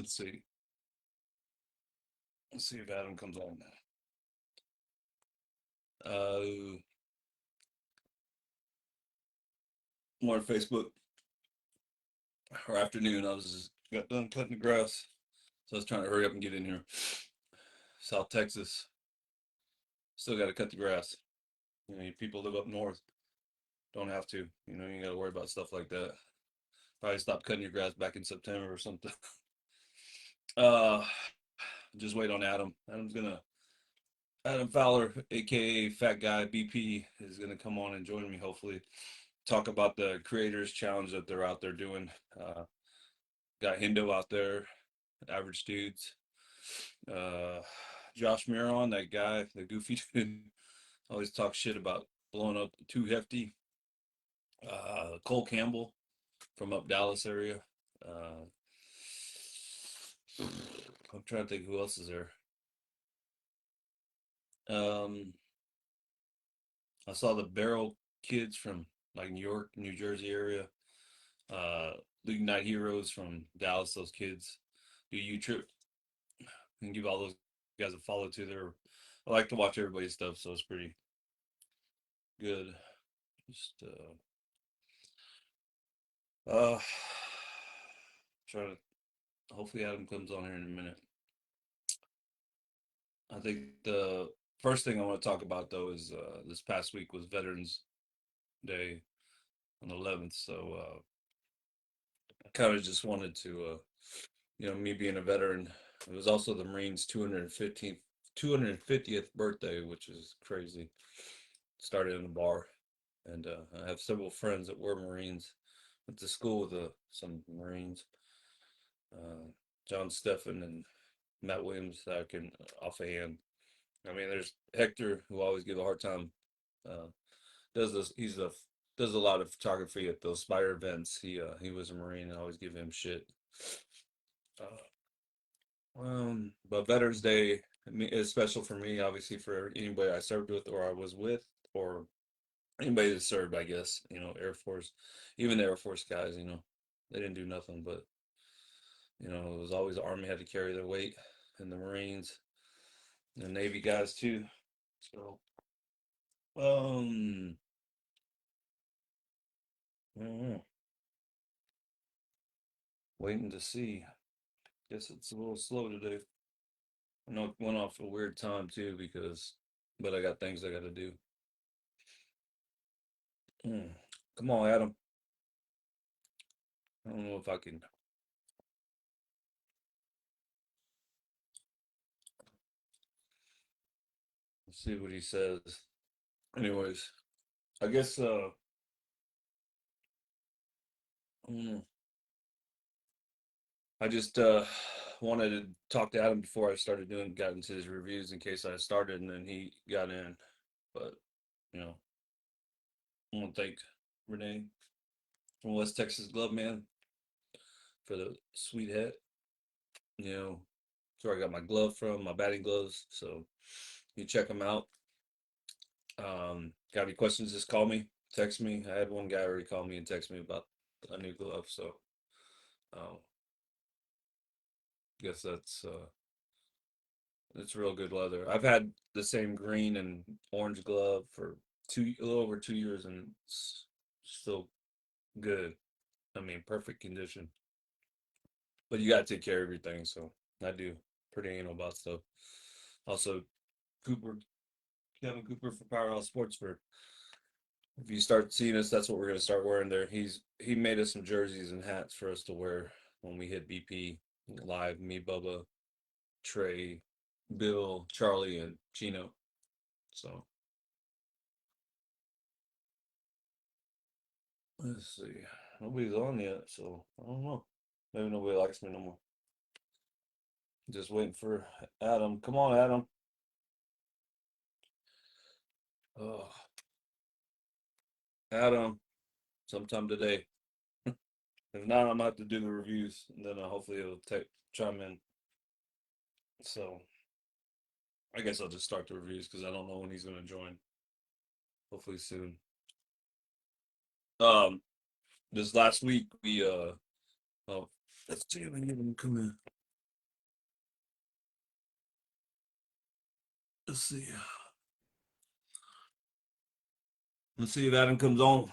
Let's see. Let's see if Adam comes on. Uh, more on Facebook or afternoon. I was just got done cutting the grass, so I was trying to hurry up and get in here. South Texas, still got to cut the grass. You know, you people live up north, don't have to. You know, you got to worry about stuff like that. Probably stop cutting your grass back in September or something. Uh, just wait on Adam. Adam Fowler, aka Fat Guy BP, is gonna come on and join me. Hopefully, talk about the Creators Challenge that they're out there doing. Got Hindo out there, average dudes. Uh, Josh Miron, that guy, the goofy dude, always talks shit about blowing up too hefty. Cole Campbell from up Dallas area. Uh, I'm trying to think who else is there. Um, I saw the Barrel kids from like New York, New Jersey area. Uh, League Night Heroes from Dallas. Those kids do U Trip and give all those guys a follow too. I like to watch everybody's stuff, so it's pretty good. Just uh try to hopefully Adam comes on here in a minute. I think the first thing I want to talk about though is this past week was Veterans Day on the 11th, so I kind of just wanted to me being a veteran, it was also the Marines' 250th birthday, which is crazy. Started in a bar, and I have several friends that were Marines. Went to school with some Marines, uh, John Steffen and Matt Williams. That I can off a hand. I mean, there's Hector, who I always give a hard time. Uh, does this? Does a lot of photography at those spider events. He was a Marine. I always give him shit. Uh, but Veterans Day is special for me, obviously, for anybody I served with or I was with, or anybody that served, I guess, Air Force, even the Air Force guys, they didn't do nothing, but, it was always the Army had to carry their weight, and the Marines, and the Navy guys too. So, um, I don't know. Waiting to see. Guess it's a little slow today. I know it went off a weird time too but I got things I got to do. Mm. Come on, Adam. I don't know if I can see what he says. Anyways, I guess I don't know. I just wanted to talk to Adam before I got into his reviews in case I started and then he got in. But you know, I want to thank Renee from West Texas Glove Man for the sweet hat. You know, that's where I got my glove from, my batting gloves. So you check them out. Got any questions? Just call me, text me. I had one guy already call me and text me about a new glove. So um, guess it's real good leather. I've had the same green and orange glove for a little over 2 years, and it's still good. I mean, perfect condition. But you gotta take care of everything, so I do. Pretty anal about stuff. Also, Cooper, Kevin Cooper for Powerhouse Sports. For if you start seeing us, that's what we're gonna start wearing there. He made us some jerseys and hats for us to wear when we hit BP live. Me, Bubba, Trey, Bill, Charlie, and Chino. So let's see. Nobody's on yet, so I don't know. Maybe nobody likes me no more. Just waiting for Adam. Come on, Adam. Oh, Adam. Sometime today. If not, I'm gonna have to do the reviews, and then hopefully it'll take chime in. So I guess I'll just start the reviews because I don't know when he's gonna join. Hopefully soon. Um, this last week we oh, let's see if I can get him to come in. Let's see. Let's see if Adam comes on.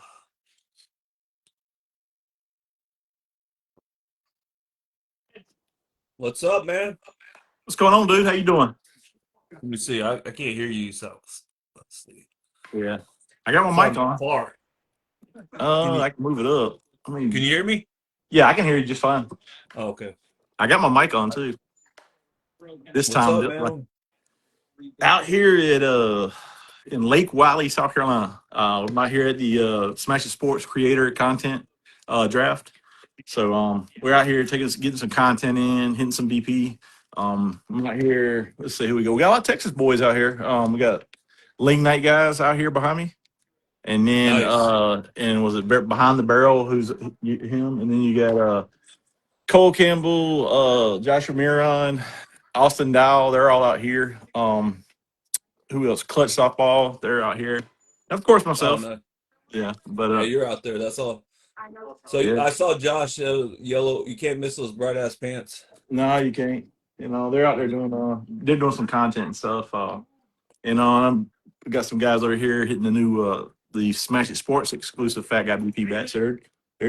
What's up, man? What's going on, dude? How you doing? Let me see. I can't hear you, so let's see. Yeah, I got my mic Sound on. far. Can you I can move it up. I can mean, you hear me? yeah, I can hear you just fine. Oh, okay. I got my mic on too. This What's time, up, man? out here at in Lake Wiley, South Carolina. I'm out here at the Smash It Sports Creator Content Draft. So we're out here getting some content in, hitting some BP. I'm out here. Let's see who we go. We got a lot of Texas boys out here. We got Ling Night guys out here behind me. And then Nice. and was it behind the barrel? Who's him? And then you got Cole Campbell, Joshua Miron, Austin Dow. They're all out here. Who else? Clutch softball. They're out here. And of course Oh myself. no. Yeah, but Yeah, you're out there. That's all. So yeah. I saw Josh yellow. You can't miss those bright ass pants. No, you can't. You know they're out there doing they're doing some content and stuff. And we got some guys over here hitting the new the Smash It Sports exclusive Fat Guy BP batch. They're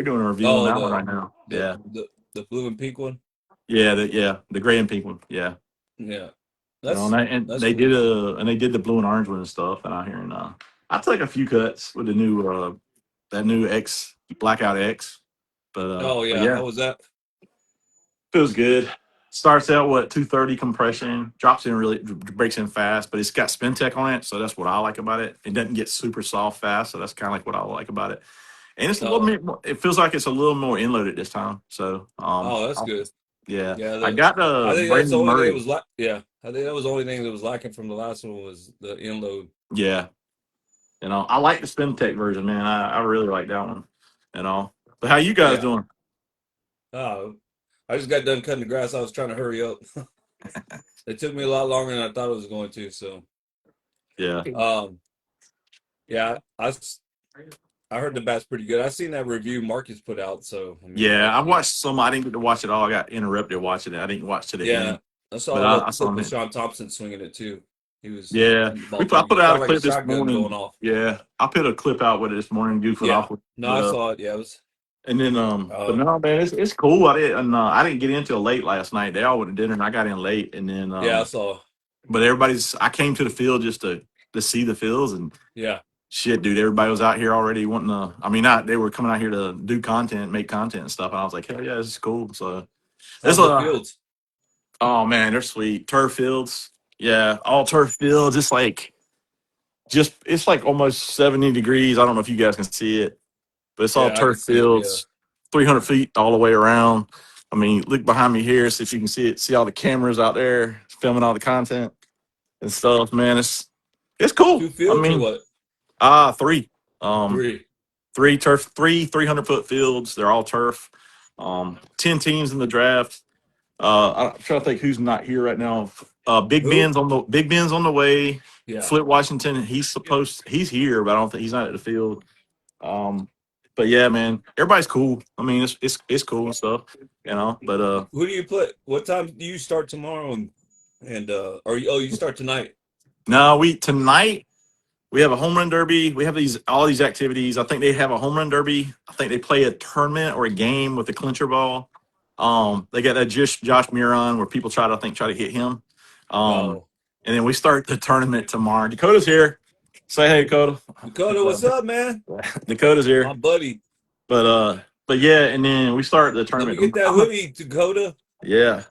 doing a review on Oh, that one right now. the Yeah. the the blue and pink one. The gray and pink one. Yeah. Yeah, You know, that's and that's they did cool. the blue and orange one and stuff. And out here, and I took a few cuts with the new that new X Blackout X, Oh but yeah, yeah, how was that? feels good. Starts out what 230 compression, drops in really breaks in fast, but it's got spin tech on it, so that's what I like about it. It doesn't get super soft fast, so that's kind of like what I like about it. And it's a little Oh, bit more, it feels like it's a little more inloaded this time. So oh, that's good. yeah, Yeah, I got I think that's the Brandon only thing that Murray. was yeah, I think that was the only thing that was lacking from the last one was the inload. Yeah, I like the spin tech version, man. I really like that one. But how you guys Yeah. doing? Oh, I just got done cutting the grass. I was trying to hurry up. It took me a lot longer than I thought it was going to. So, Yeah. um, yeah, I heard the bat's pretty good. I seen that review Marcus put out. So, I mean, Yeah, I watched some. I didn't get to watch it all. I got interrupted watching it. I didn't watch to the yeah, end, I saw but a little I saw clip of it. Sean Thompson swinging it too. He was Yeah, hitting the ball I pretty put good. out a Sounded like a clip this shotgun going morning. off. Yeah, I put a clip out with it this morning. Goof it Yeah, off with, no, but I saw it. Yeah, it was. and then but Uh, no, man, it's cool. I didn't get in till late last night. They all went to dinner, and I got in late, and then yeah, I saw. but I came to the field just to see the fields and Yeah, shit, dude. Everybody was out here already wanting to. I mean, not they were coming out here to do content, make content and stuff. And I was like, hell yeah, this is cool. So it's how's the fields? oh man, they're sweet turf fields. Yeah, all turf fields. It's like almost 70 degrees. I don't know if you guys can see it, but it's all Yeah, I can turf see it. Yeah. fields, 300 feet all the way around. I mean, look behind me here, see if you can see it. See all the cameras out there filming all the content and stuff. Man, it's cool. Two I fields or mean, what? three. Three. Three turf, 300-foot fields. They're all turf. 10 teams in the draft. I'm trying to think who's not here right now. Who? Big Ben's on the way. Yeah. Flip Washington, he's here, but I don't think he's not at the field. But yeah, man, everybody's cool. I mean, it's cool and stuff, But Who do you put? What time do you start tomorrow? And or you start tonight? no, we tonight we have a home run derby. We have all these activities. I think they have a home run derby. I think they play a tournament or a game with the clincher ball. They got that Josh Miron where people try to hit him. Um, Oh, and then we start the tournament tomorrow. Dakota's here. Say hey, Dakota. Dakota, what's up, man? Dakota's My here. buddy. But but yeah, and then we start the Let me tournament. get that hoodie, Dakota. Yeah,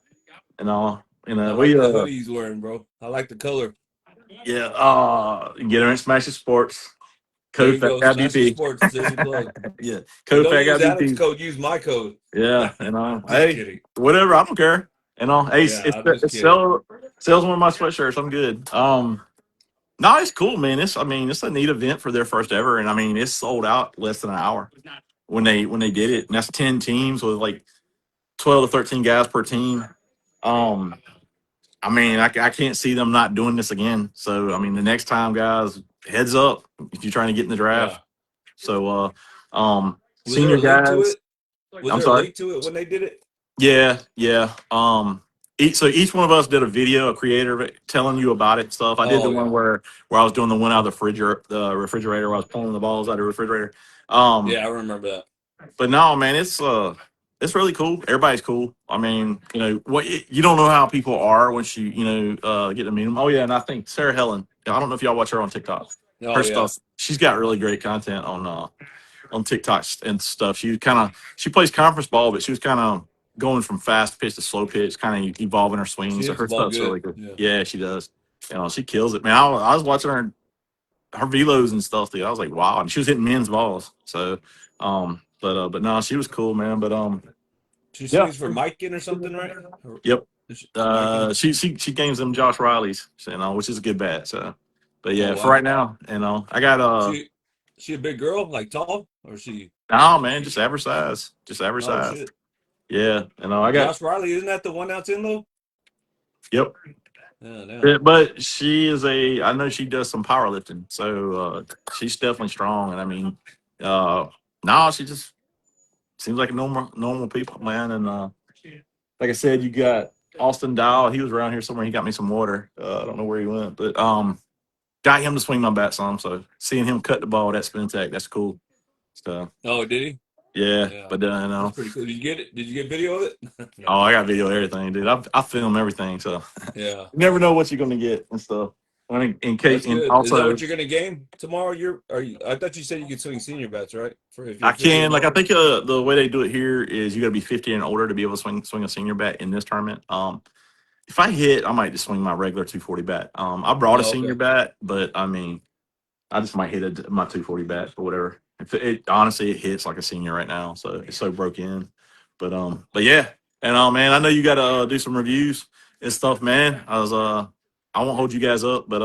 I we like that hoodie he's wearing, bro. I like the color. yeah, get her in Smash It Sports. There Code you Fat go. Guy Smash the BP. sports. There's your plug. Yeah, But code don't Fat Guy use Adam's BP. code. Use my code. Yeah, Just hey, kidding. whatever. I don't care. Hey, Yeah, I'm just kidding. sells one of my sweatshirts. I'm good. No, it's cool, man. It's a neat event for their first ever, and I mean, it's sold out less than an hour when they did it, and that's 10 teams with like 12 to 13 guys per team. Um, I mean, I can't see them not doing this again. So, I mean, the next time, guys, heads up if you're trying to get in the draft. Yeah. So, Was there senior a link to guys, it? Was I'm there a sorry. link to it when they did it? Yeah, yeah. each one of us did a video, a creator of it, telling you about it and stuff. I did the Oh one yeah, where I was doing the one out of the refrigerator where I was pulling the balls out of the refrigerator. yeah, I remember that. But no, man, it's really cool. Everybody's cool. I mean, what you don't know how people are once you get to meet them. Oh yeah, and I think Sarah Helen. I don't know if y'all watch her on TikTok. Oh Her yeah, stuff. She's got really great content on TikTok and stuff. She plays conference ball, but she was kind of going from fast pitch to slow pitch, kind of evolving her swing. she So hits the her ball stuff's really good. good. Yeah, Yeah, she does. She kills it, man. I was watching her velos and stuff, dude. I was like, wow, and she was hitting men's balls. So, but no, she was cool, man. But she yeah, swings for Mikan or something, right? yep. Mikan. She gains them Josh Riley's, which is a good bat. So, but Oh yeah, for wow. right now, I got She a big girl, like tall, or she? no man, just average size, just average Oh size. shit. Yeah, I got Josh Riley, isn't that the one that's in though? yep. Yeah, damn. Yeah, but I know she does some powerlifting, so she's definitely strong. And I mean, no, she just seems like a normal people, man. And like I said, you got Austin Dial. He was around here somewhere. He got me some water. I don't know where he went, but got him to swing my bat some. So seeing him cut the ball, that spin attack, that's cool. So Oh, did he? yeah, Yeah, but that's pretty cool. Did you get it? Did you get video of it? No. oh, I got video of everything, dude. I film everything, so Yeah, you never know what you're gonna get and stuff. I mean, in case, that's and good. Is that also what you're gonna game tomorrow? Are you? I thought you said you could swing senior bats, right? For if I you're 50 can and like I over. think the way they do it here is you got to be 50 and older to be able to swing a senior bat in this tournament. If I hit, I might just swing my regular 240 bat. I brought a Oh, senior okay. bat, but I mean, I just might hit my 240 bat or whatever. If it honestly it hits like a senior right now, so it's so broke in. But yeah, and man, I know you got to do some reviews and stuff, man. I won't hold you guys up, but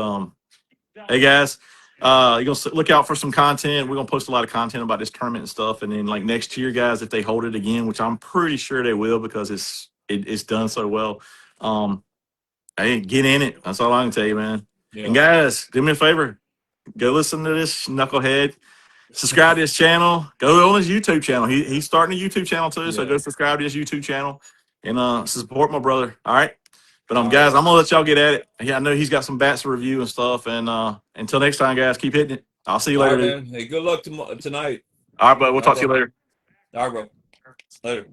hey guys, you're gonna look out for some content. We're gonna post a lot of content about this tournament and stuff. And then like next year, guys, if they hold it again, which I'm pretty sure they will because it's done so well. Um, hey, get in it. That's all I can tell you, man. And Yeah. guys, do me a favor. Go listen to this knucklehead. Subscribe to his channel. Go on his YouTube channel. He's starting a YouTube channel too. So Yeah. go subscribe to his YouTube channel and support my brother. All right. But All guys, right. I'm gonna let y'all get at it. Yeah, I know he's got some bats to review and stuff. And until next time, guys, keep hitting it. I'll see you All later, right, dude. man. Hey, good luck tonight. All right, bud. We'll All right, talk to you bro. later. All right, bro. Later.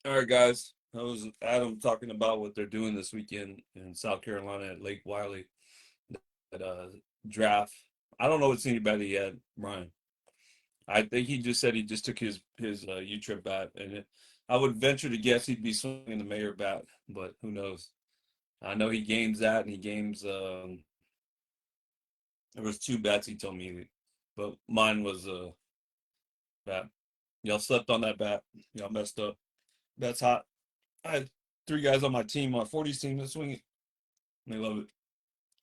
All right, guys. That was Adam talking about what they're doing this weekend in South Carolina at Lake Wiley. That draft. I don't know what senior bat he had, Brian. I think he just said he just took his U-trip bat, and I would venture to guess he'd be swinging the Mayor bat, but who knows? I know he games that, and he games. There was two bats he told me, but mine was a bat. Y'all slept on that bat. Y'all messed up. That's hot. I had three guys on my team, my 40s team, that swing it. And they love it.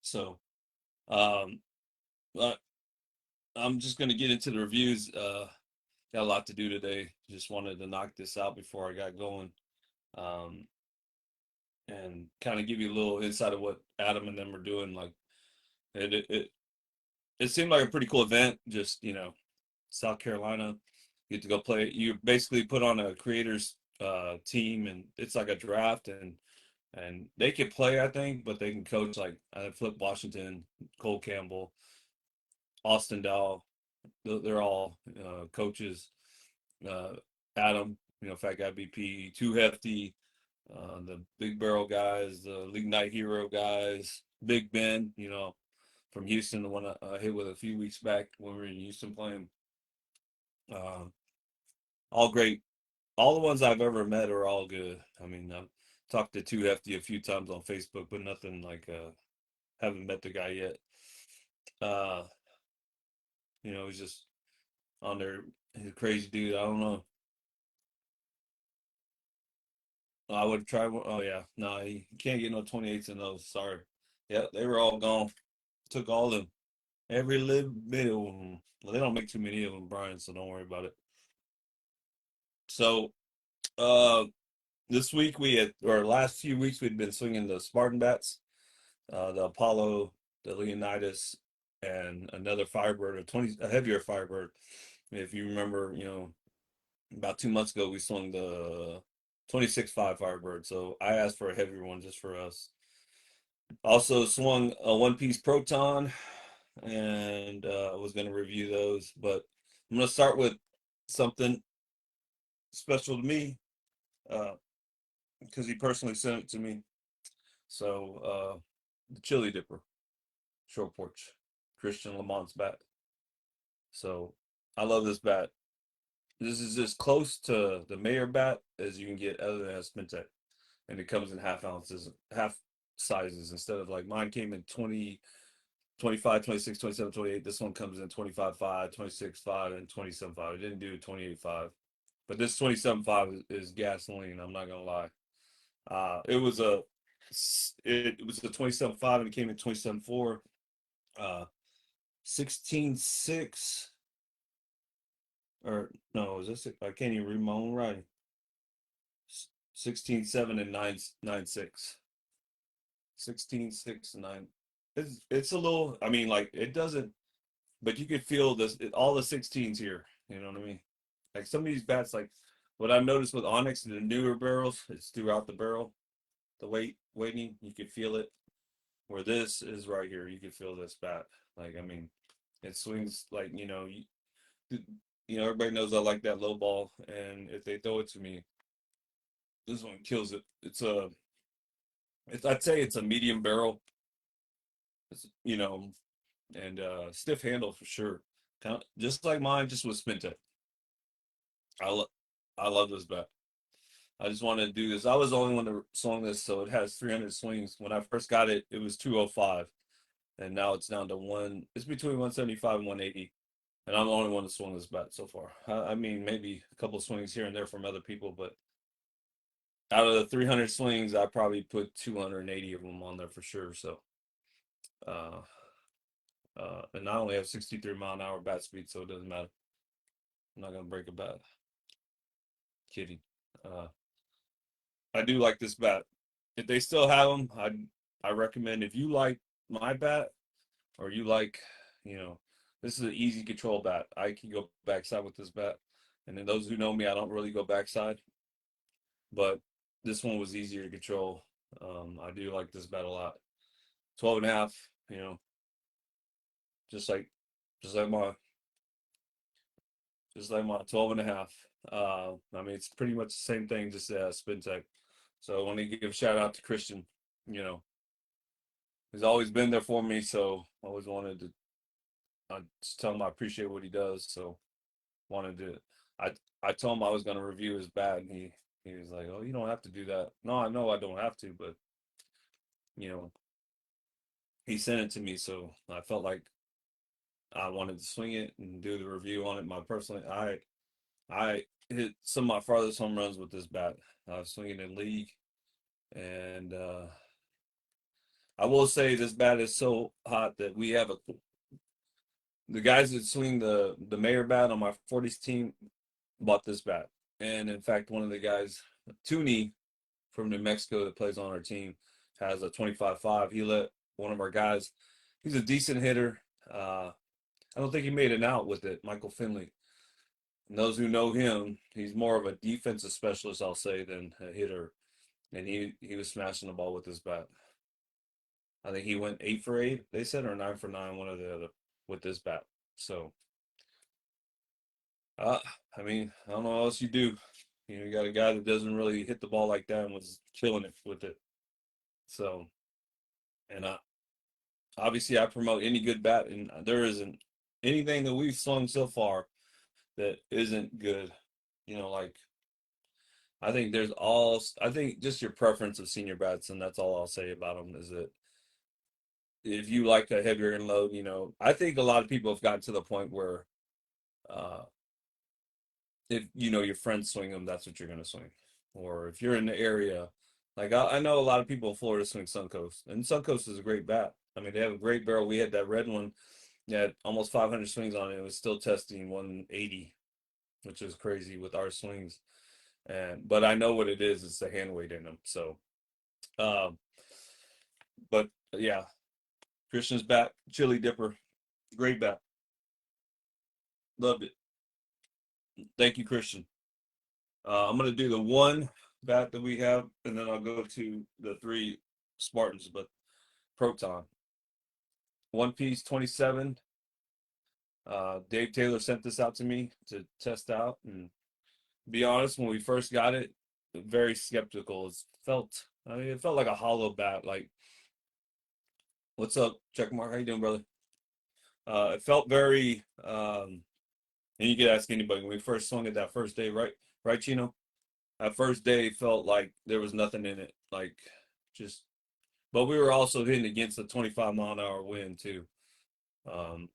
So, um, but I'm just gonna get into the reviews. Got a lot to do today. Just wanted to knock this out before I got going, um, and kind of give you a little insight of what Adam and them are doing. Like, it seemed like a pretty cool event. Just South Carolina, you get to go play. You basically put on a creators team, and it's like a draft, and they can play, I think, but they can coach like Flip Washington, Cole Campbell, Austin Dow. They're all coaches. Uh, Adam, Fat Guy BP, Too Hefty, the Big Barrel guys, the League Night Hero guys, Big Ben, from Houston, the one I hit with a few weeks back when we were in Houston playing. Uh, all great. All the ones I've ever met are all good. I mean, I've talked to Too Hefty a few times on Facebook, but nothing like haven't met the guy yet. Uh, he's just on there. He's a crazy dude. I don't know. I would try one. Oh yeah, no, he can't get no 28s in those. Sorry. Yeah, they were all gone. Took all of them. Every little bit of them. Well, they don't make too many of them, Brian, so don't worry about it. So, uh, this week or last few weeks, we'd been swinging the Spartan bats, the Apollo, the Leonidas, and another Firebird, a heavier Firebird. If you remember, about 2 months ago, we swung the 26.5 Firebird. So I asked for a heavier one just for us. Also swung a One Piece Proton, and I was going to review those, but I'm going to start with something special to me because he personally sent it to me. So the Chili Dipper Short Porch, Christian Lamont's bat. So I love this bat. This is as close to the Mayor bat as you can get other than a Spintech. And it comes in half ounces, half sizes instead of like mine came in 20, 25, 26, 27, 28. This one comes in 25.5, 26.5, and 27.5. It didn't do 28.5. But this 27.5 is gasoline, I'm not gonna lie. It was a 27.5 and it came in 27.4. 16.6, or no, is this it? I can't even read my own writing. 16.7 and 9.96. 16.6 and 9. It's a little, I mean, like it doesn't, but you could feel this all the 16s here. You know what I mean? Like some of these bats, like what I've noticed with Onyx and the newer barrels, it's throughout the barrel. The weighting, you could feel it. Where this is right here, you could feel this bat. Like I mean, it swings like everybody knows I like that low ball, and if they throw it to me, this one kills it. I'd say it's a medium barrel. It's, and stiff handle for sure. Kind of, just like mine, just with Spintech. I love I love this bat. I just wanted to do this. I was the only one to swing this, so it has 300 swings. When I first got it, it was 205, and now it's down to one. It's between 175 and 180, and I'm the only one to swing this bat so far. I mean, maybe a couple swings here and there from other people, but out of the 300 swings, I probably put 280 of them on there for sure. So, uh, and I only have 63-mile-an-hour bat speed, so it doesn't matter. I'm not gonna break a bat. Kidding. Uh, I do like this bat. If they still have them, I recommend if you like my bat or you like, you know, this is an easy control bat. I can go backside with this bat. And then those who know me, I don't really go backside, but this one was easier to control. I do like this bat a lot. 12 and a half, just like just like my just like my 12 and a half. I mean, it's pretty much the same thing, just Spintech. So I want to give a shout out to Christian. You know, he's always been there for me. So I always wanted to just tell him I appreciate what he does. So wanted to, I I told him I was going to review his bat, and he was like, "Oh, you don't have to do that." No, I know I don't have to, but you know, he sent it to me, so I felt like I wanted to swing it and do the review on it. I hit some of my farthest home runs with this bat. I was swinging in league, and I will say this bat is so hot that we have the guys that swing the Mayor bat on my 40s team bought this bat, and in fact, one of the guys, Tooney from New Mexico that plays on our team, has a 25.5. He let one of our guys. He's a decent hitter. I don't think he made an out with it, Michael Finley. And those who know him, he's more of a defensive specialist, I'll say, than a hitter. And he was smashing the ball with his bat. I think he went 8 for 8, they said, or 9 for 9, one or the other, with this bat. So, uh, I mean, I don't know what else you do. You got a guy that doesn't really hit the ball like that and was killing it with it. So, and obviously I promote any good bat, and there isn't anything that we've swung so far that isn't good. Like I think just your preference of senior bats, and that's all I'll say about them is that if you like a heavier and load, I think a lot of people have gotten to the point where uh, if your friends swing them, that's what you're going to swing. Or if you're in the area, like I know a lot of people in Florida swing Suncoast, and Suncoast is a great bat. I mean, they have a great barrel. We had that red one that had almost 500 swings on it. It was still testing 180, which is crazy with our swings. But I know what it is. It's the hand weight in them. So, um, but yeah, Christian's bat, Chili Dipper, great bat. Loved it. Thank you, Christian. I'm gonna do the one bat that we have, and then I'll go to the 3 Spartans. But Proton, one piece, 27. Dave Taylor sent this out to me to test out, and be honest, when we first got it, very skeptical. It felt like a hollow bat. Like, what's up, Checkmark? How you doing, brother? It felt very, and you could ask anybody when we first swung it that first day, right? Right, Chino? That first day felt like there was nothing in it, like just. But we were also hitting against a 25-mile-an-hour wind too, um,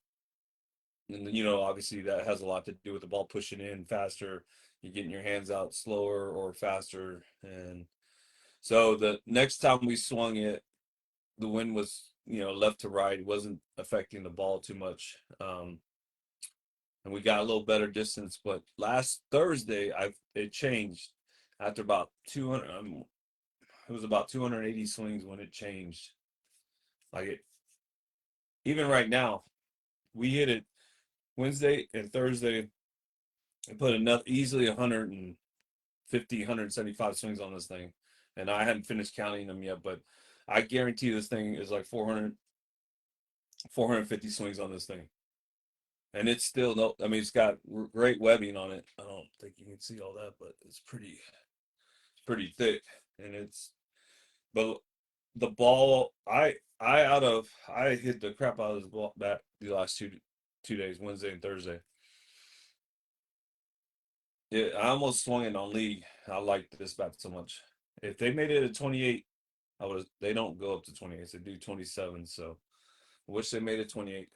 and obviously that has a lot to do with the ball pushing in faster. You're getting your hands out slower or faster, and so the next time we swung it, the wind was left to right. It wasn't affecting the ball too much, and we got a little better distance. But last Thursday, it changed after about 200. It was about 280 swings when it changed. Like it, even right now, we hit it Wednesday and Thursday and put enough easily 150, 175 swings on this thing, and I hadn't finished counting them yet, but I guarantee this thing is like 400, 450 swings on this thing. And it's still no, I mean, it's got great webbing on it. I don't think you can see all that, but it's pretty thick, and but the ball, I hit the crap out of this ball back the last two days, Wednesday and Thursday. I almost swung it on league. I liked this bat so much. If they made it a 28, they don't go up to 28, they do 27. So I wish they made it 28.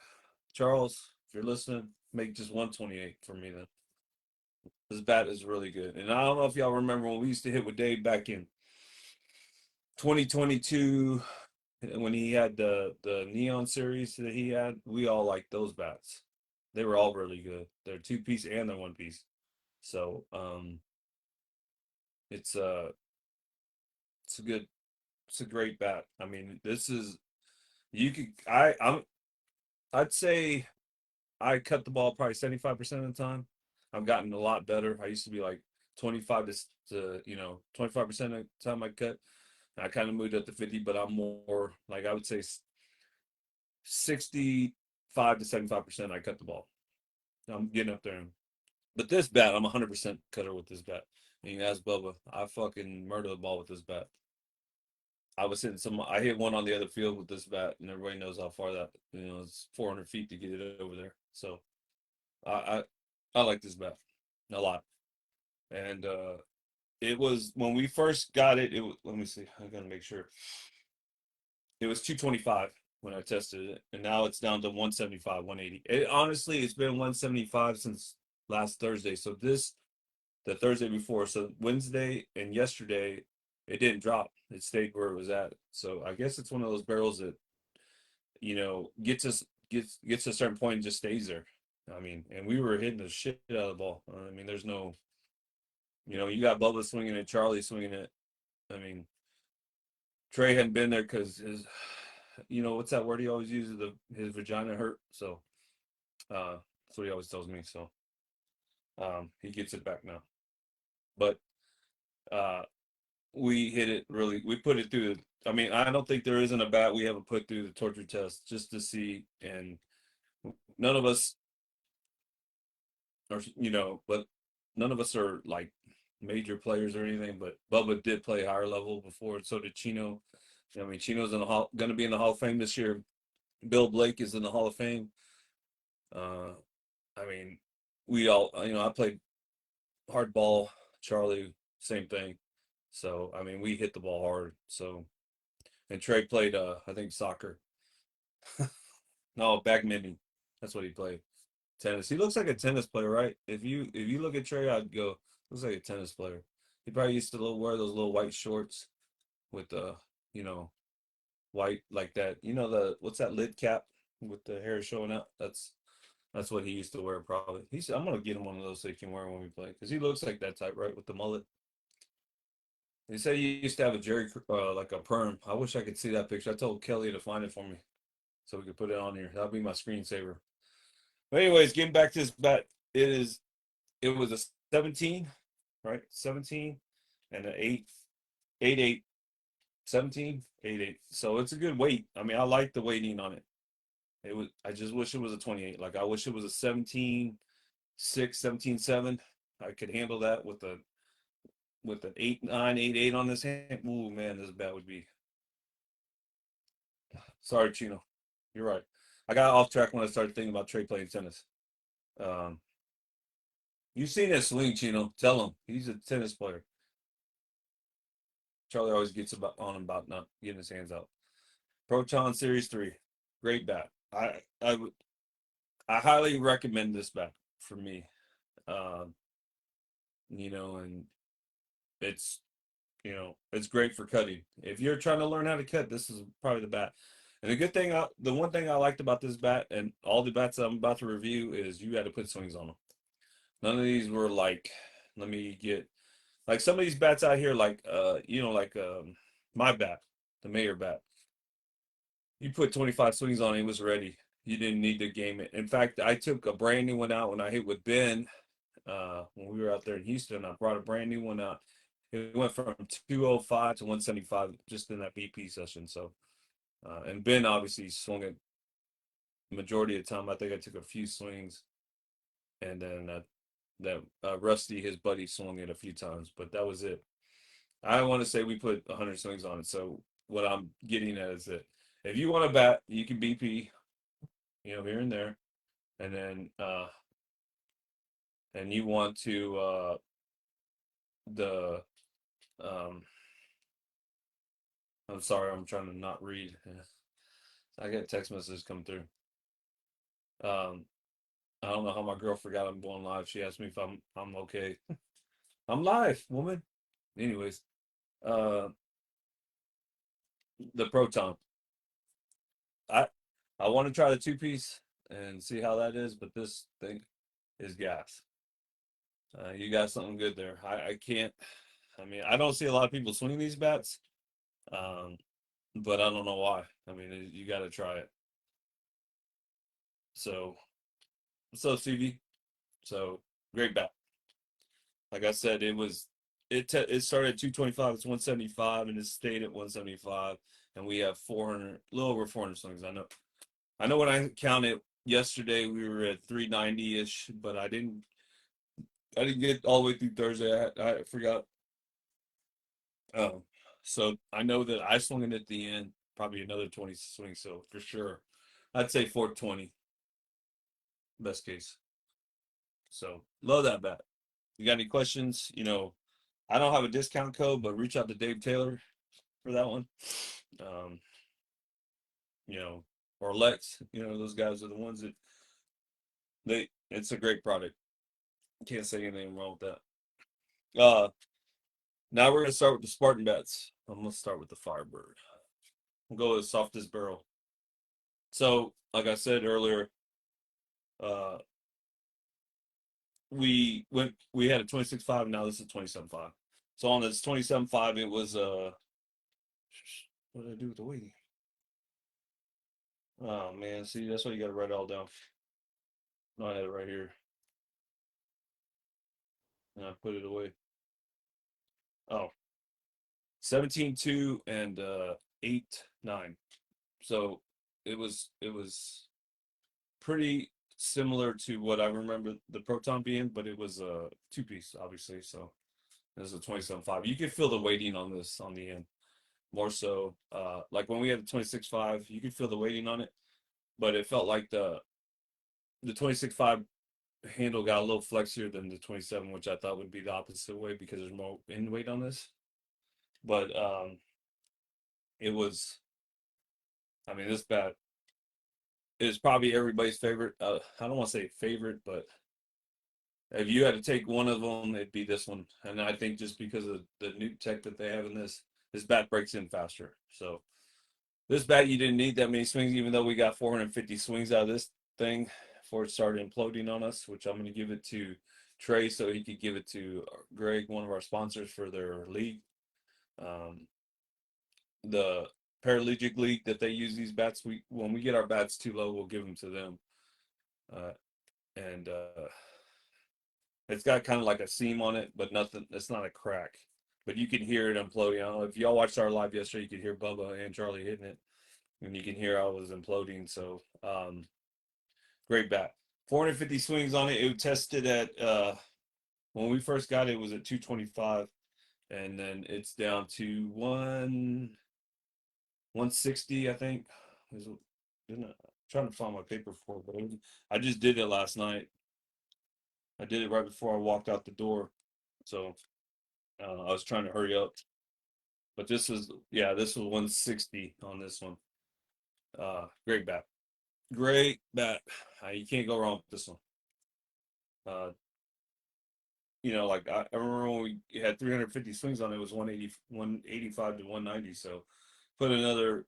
Charles, if you're listening, make just 128 for me then. This bat is really good. And I don't know if y'all remember when we used to hit with Dave back in 2022 when he had the Neon series that he had. We all liked those bats. They were all really good. They're two piece and they're one piece. So it's a it's a good it's a great bat. I mean, this is you could I'd say I cut the ball probably 75% of the time. I've gotten a lot better. I used to be like 25 to 25% of the time I cut. I kind of moved up to 50, but I'm more like I would say 65 to 75% I cut the ball. I'm getting up there. But this bat, I'm 100% cutter with this bat. And you ask Bubba, I fucking murder the ball with this bat. I hit one on the other field with this bat, and everybody knows how far that, it's 400 feet to get it over there. So I, I like this bat a lot. And it was when we first got it, let me see, I gotta make sure. It was 225 when I tested it, and now it's down to 175, 180. Honestly, it's been 175 since last Thursday. So the Thursday before, so Wednesday and yesterday, it didn't drop. It stayed where it was at. So I guess it's one of those barrels that gets to a certain point and just stays there. I mean, and we were hitting the shit out of the ball. I mean, there's no, you got Bubba swinging it, Charlie swinging it. I mean, Trey hadn't been there because what's that word he always uses? His vagina hurt. So that's what he always tells me. So he gets it back now. But uh, we hit it really. We put it through. I mean, I don't think there isn't a bat we haven't put through the torture test just to see. And none of us are, but none of us are like major players or anything. But Bubba did play higher level before, so did Chino. I mean, Chino's going to be in the Hall of Fame this year. Bill Blake is in the Hall of Fame. Uh, I mean, we all, I played hardball. Charlie, same thing. So, I mean, we hit the ball hard. So, and Trey played, I think soccer. No, badminton. That's what he played. Tennis. He looks like a tennis player, right? If you look at Trey, I'd go, looks like a tennis player. He probably used to wear those little white shorts with you know, white like that. What's that lid cap with the hair showing out? That's what he used to wear probably. I'm gonna get him one of those so he can wear them when we play because he looks like that type, right, with the mullet. They say he used to have a Jerry like a perm. I wish I could see that picture. I told Kelly to find it for me so we could put it on here. That'll be my screensaver. But anyways, getting back to this bet, it was a 17, right? 17. and an 8, 17, 8. So it's a good weight. I mean, I like the weighting on it. It was. I just wish it was a 28. Like I wish it was a 17.6, 17.7. I could handle that with an 8.9, 8.8 on this hand. Ooh man, this bat would be. Sorry, Chino. You're right. I got off track when I started thinking about Trey playing tennis. Um, you've seen his swing, Chino. Tell him he's a tennis player. Charlie always gets on him about not getting his hands out. Proton Series 3, great bat. I highly recommend this bat for me. Um, and it's it's great for cutting. If you're trying to learn how to cut, this is probably the bat. And the one thing I liked about this bat and all the bats I'm about to review is you had to put swings on them. None of these were like, let me get like some of these bats out here, like my bat, the Mayor bat. You put 25 swings on it, it was ready. You didn't need to game it. In fact, I took a brand new one out when I hit with Ben when we were out there in Houston. I brought a brand new one out. It went from 205 to 175 just in that BP session. So, and Ben obviously swung it majority of the time. I think I took a few swings, and then Rusty, his buddy, swung it a few times, but that was it. I want to say we put 100 swings on it. So what I'm getting at is that if you want to bat, you can BP, here and there, and then and you want to the um I'm sorry, I'm trying to not read. I get text messages come through. Um, I don't know how my girl forgot I'm going live. She asked me if I'm okay. I'm live, woman. Anyways, uh, the Proton. I I want to try the two piece and see how that is, but this thing is gas. You got something good there. I can't. I mean, I don't see a lot of people swing these bats, um, but I don't know why. I mean, you got to try it. So, CV. So great bat. Like I said, it started at 225, it's 175, and it stayed at 175. And we have 400, a little over 400 swings. I know when I counted yesterday, we were at 390 ish, but I didn't get all the way through Thursday. I forgot. Um, so I know that I swung it at the end, probably another 20 swings. So for sure, I'd say 420, best case. So love that bat. You got any questions? I don't have a discount code, but reach out to Dave Taylor for that one. Um, or Lex, those guys are the ones that it's a great product. Can't say anything wrong with that. Now we're gonna start with the Spartan bats. I'm gonna start with the Firebird. We'll go with softest barrel. So, like I said earlier, uh, we had a 26.5, now this is 27.5. So on this 27.5, it was what did I do with the weighting? Oh man, see, that's why you gotta write it all down. No, I had it right here. And I put it away. Oh, 17.2 and 8.9. So it was pretty similar to what I remember the Proton being, but it was a two piece, obviously. So this is a 27.5. You can feel the weighting on this on the end more so. Like when we had the 26.5, you could feel the weighting on it, but it felt like the 26.5 handle got a little flexier than the 27, which I thought would be the opposite way because there's more end weight on this. But it was, I mean, this bat is probably everybody's favorite. I don't want to say favorite, but if you had to take one of them, it'd be this one. And I think just because of the new tech that they have in this bat breaks in faster. So this bat, you didn't need that many swings, even though we got 450 swings out of this thing before it started imploding on us, which I'm going to give it to Trey so he could give it to Greg, one of our sponsors for their league. The Paralegic League that they use these bats, when we get our bats too low, we'll give them to them. Uh, and it's got kind of like a seam on it, but nothing. It's not a crack. but you can hear it imploding. I don't know if y'all watched our live yesterday, you could hear Bubba and Charlie hitting it, and you can hear I was imploding. So great bat. 450 swings on it. It tested at when we first got it, it was at 225, and then it's down to 160, I think. Isn't it? I'm trying to find my paper for it, but I just did it last night. I did it right before I walked out the door, so I was trying to hurry up. But this was 160 on this one. Great bat, great bat. You can't go wrong with this one. Uh, like I remember when we had 350 swings on it, it was 180, 185 to 190. So put another,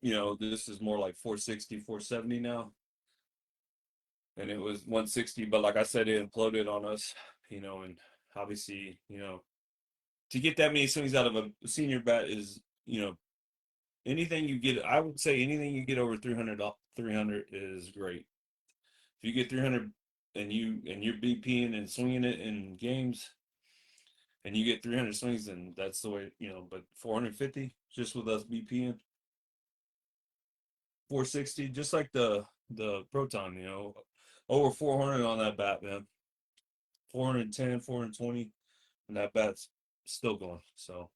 this is more like 460, 470 now. And it was 160, but like I said, it imploded on us, and obviously, to get that many swings out of a senior bat is, anything you get, I would say anything you get over 300 is great. If you get 300 and you're BPing and swinging it in games and you get 300 swings, then that's the way, but 450 just with us BPing, 460, just like the Proton, over 400 on that bat, man. 410, 420, and that bat's still going. So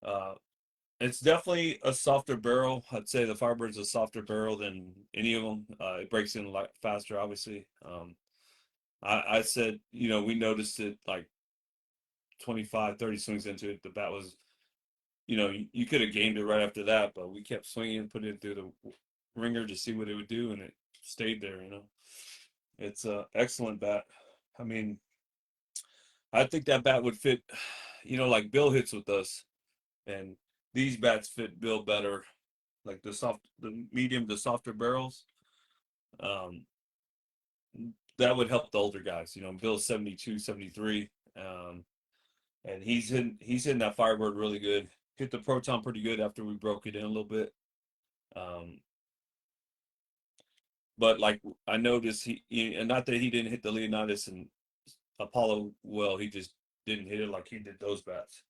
uh it's definitely a softer barrel. I'd say the Firebird's a softer barrel than any of them. It breaks in a lot faster, obviously. I said, we noticed it like 25, 30 swings into it. The bat was, you could have gamed it right after that, but we kept swinging, putting it through the ringer to see what it would do, and it stayed there, It's a excellent bat. I mean, I think that bat would fit, like Bill hits with us, and these bats fit Bill better, like the medium, the softer barrels. Um, that would help the older guys. Bill's 72, 73, and he's hitting that Firebird really good. Hit the Proton pretty good after we broke it in a little bit. Um, but like I noticed and not that he didn't hit the Leonidas and Apollo well, he just didn't hit it like he did those bats.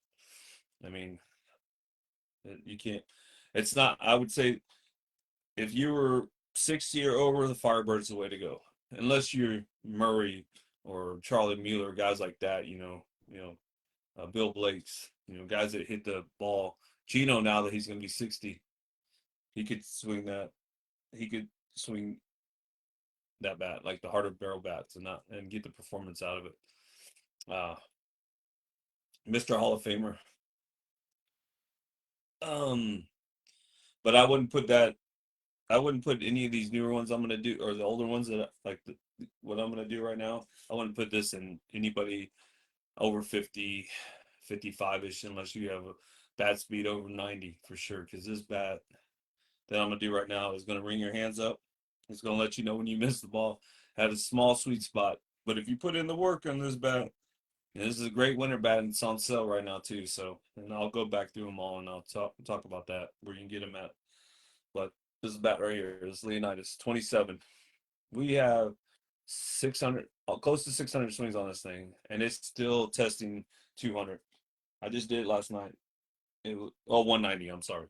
I mean, you can't. It's not. I would say if you were 60 or over, the Firebird's the way to go. Unless you're Murray or Charlie Mueller, guys like that, Bill Blake's, guys that hit the ball. Gino, now that he's going to be 60, he could swing that. He could swing that bat like the harder barrel bats and get the performance out of it. Uh, Mr. Hall of Famer. Um, but I wouldn't put that. I wouldn't put any of these newer ones I'm going to do, or the older ones that like what I'm going to do right now. I wouldn't put this in anybody over 50, 55-ish, unless you have a bat speed over 90 for sure. Because this bat that I'm going to do right now is going to ring your hands up. It's going to let you know when you miss the ball. Had a small sweet spot. But if you put in the work on this bat, this is a great winter bat, and it's on sale right now too. So, and I'll go back through them all and I'll talk about that, where you can get them at. But this is bat right here. This Leonidas 27. We have 600, close to 600 swings on this thing, and it's still testing 200. I just did it last night. 190. I'm sorry.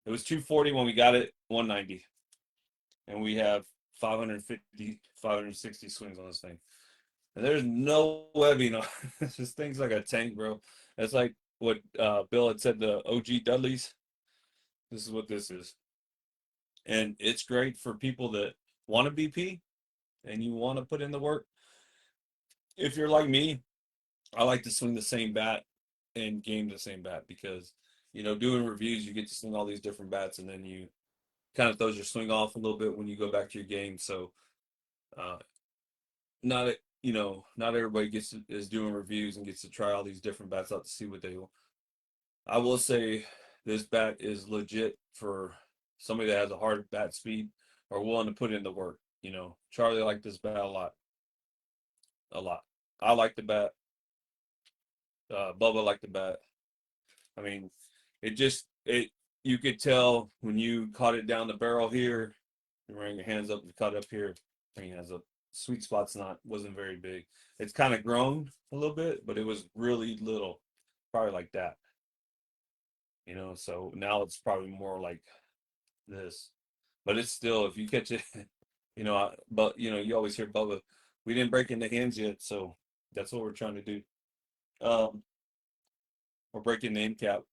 It was 240 when we got it, 190, and we have 550, 560 swings on this thing. And there's no webbing on. This thing's like a tank, bro. It's like what Bill had said, the OG Dudleys. This is what this is. And it's great for people that want to BP and you want to put in the work. If you're like me, I like to swing the same bat and game the same bat because, doing reviews, you get to swing all these different bats and then you kind of throws your swing off a little bit when you go back to your game. So, uh, not, not everybody is doing reviews and gets to try all these different bats out to see what they will. I will say this bat is legit for somebody that has a hard bat speed or willing to put in the work. Charlie liked this bat a lot, a lot. I like the bat. Bubba liked the bat. I mean, you could tell when you caught it down the barrel here, you ran your hands up, you caught it up here, bring your hands up. Sweet spot's wasn't very big. It's kind of grown a little bit, but it was really little. probably like that, so now it's probably more like this, but it's still, if you catch it, but you always hear Bubba, we didn't break into hands yet, so that's what we're trying to do. Um, we're breaking the end cap,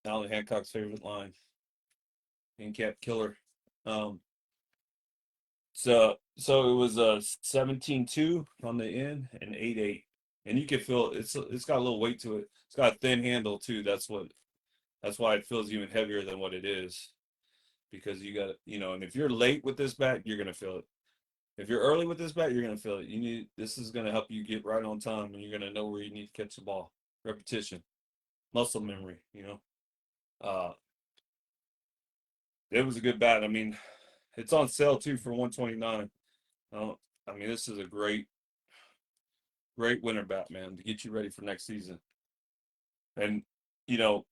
Alan Hancock's favorite line, end cap killer. Um, so it was 17-2 on the end and 8-8, and you can feel it's got a little weight to it. It's got a thin handle too. That's why it feels even heavier than what it is, because you got, and if you're late with this bat, you're gonna feel it. If you're early with this bat, you're gonna feel it. This is gonna help you get right on time, and you're gonna know where you need to catch the ball. Repetition, muscle memory. Uh, it was a good bat. I mean, it's on sale too for 129. I mean, this is a great winter bat, man, to get you ready for next season. And if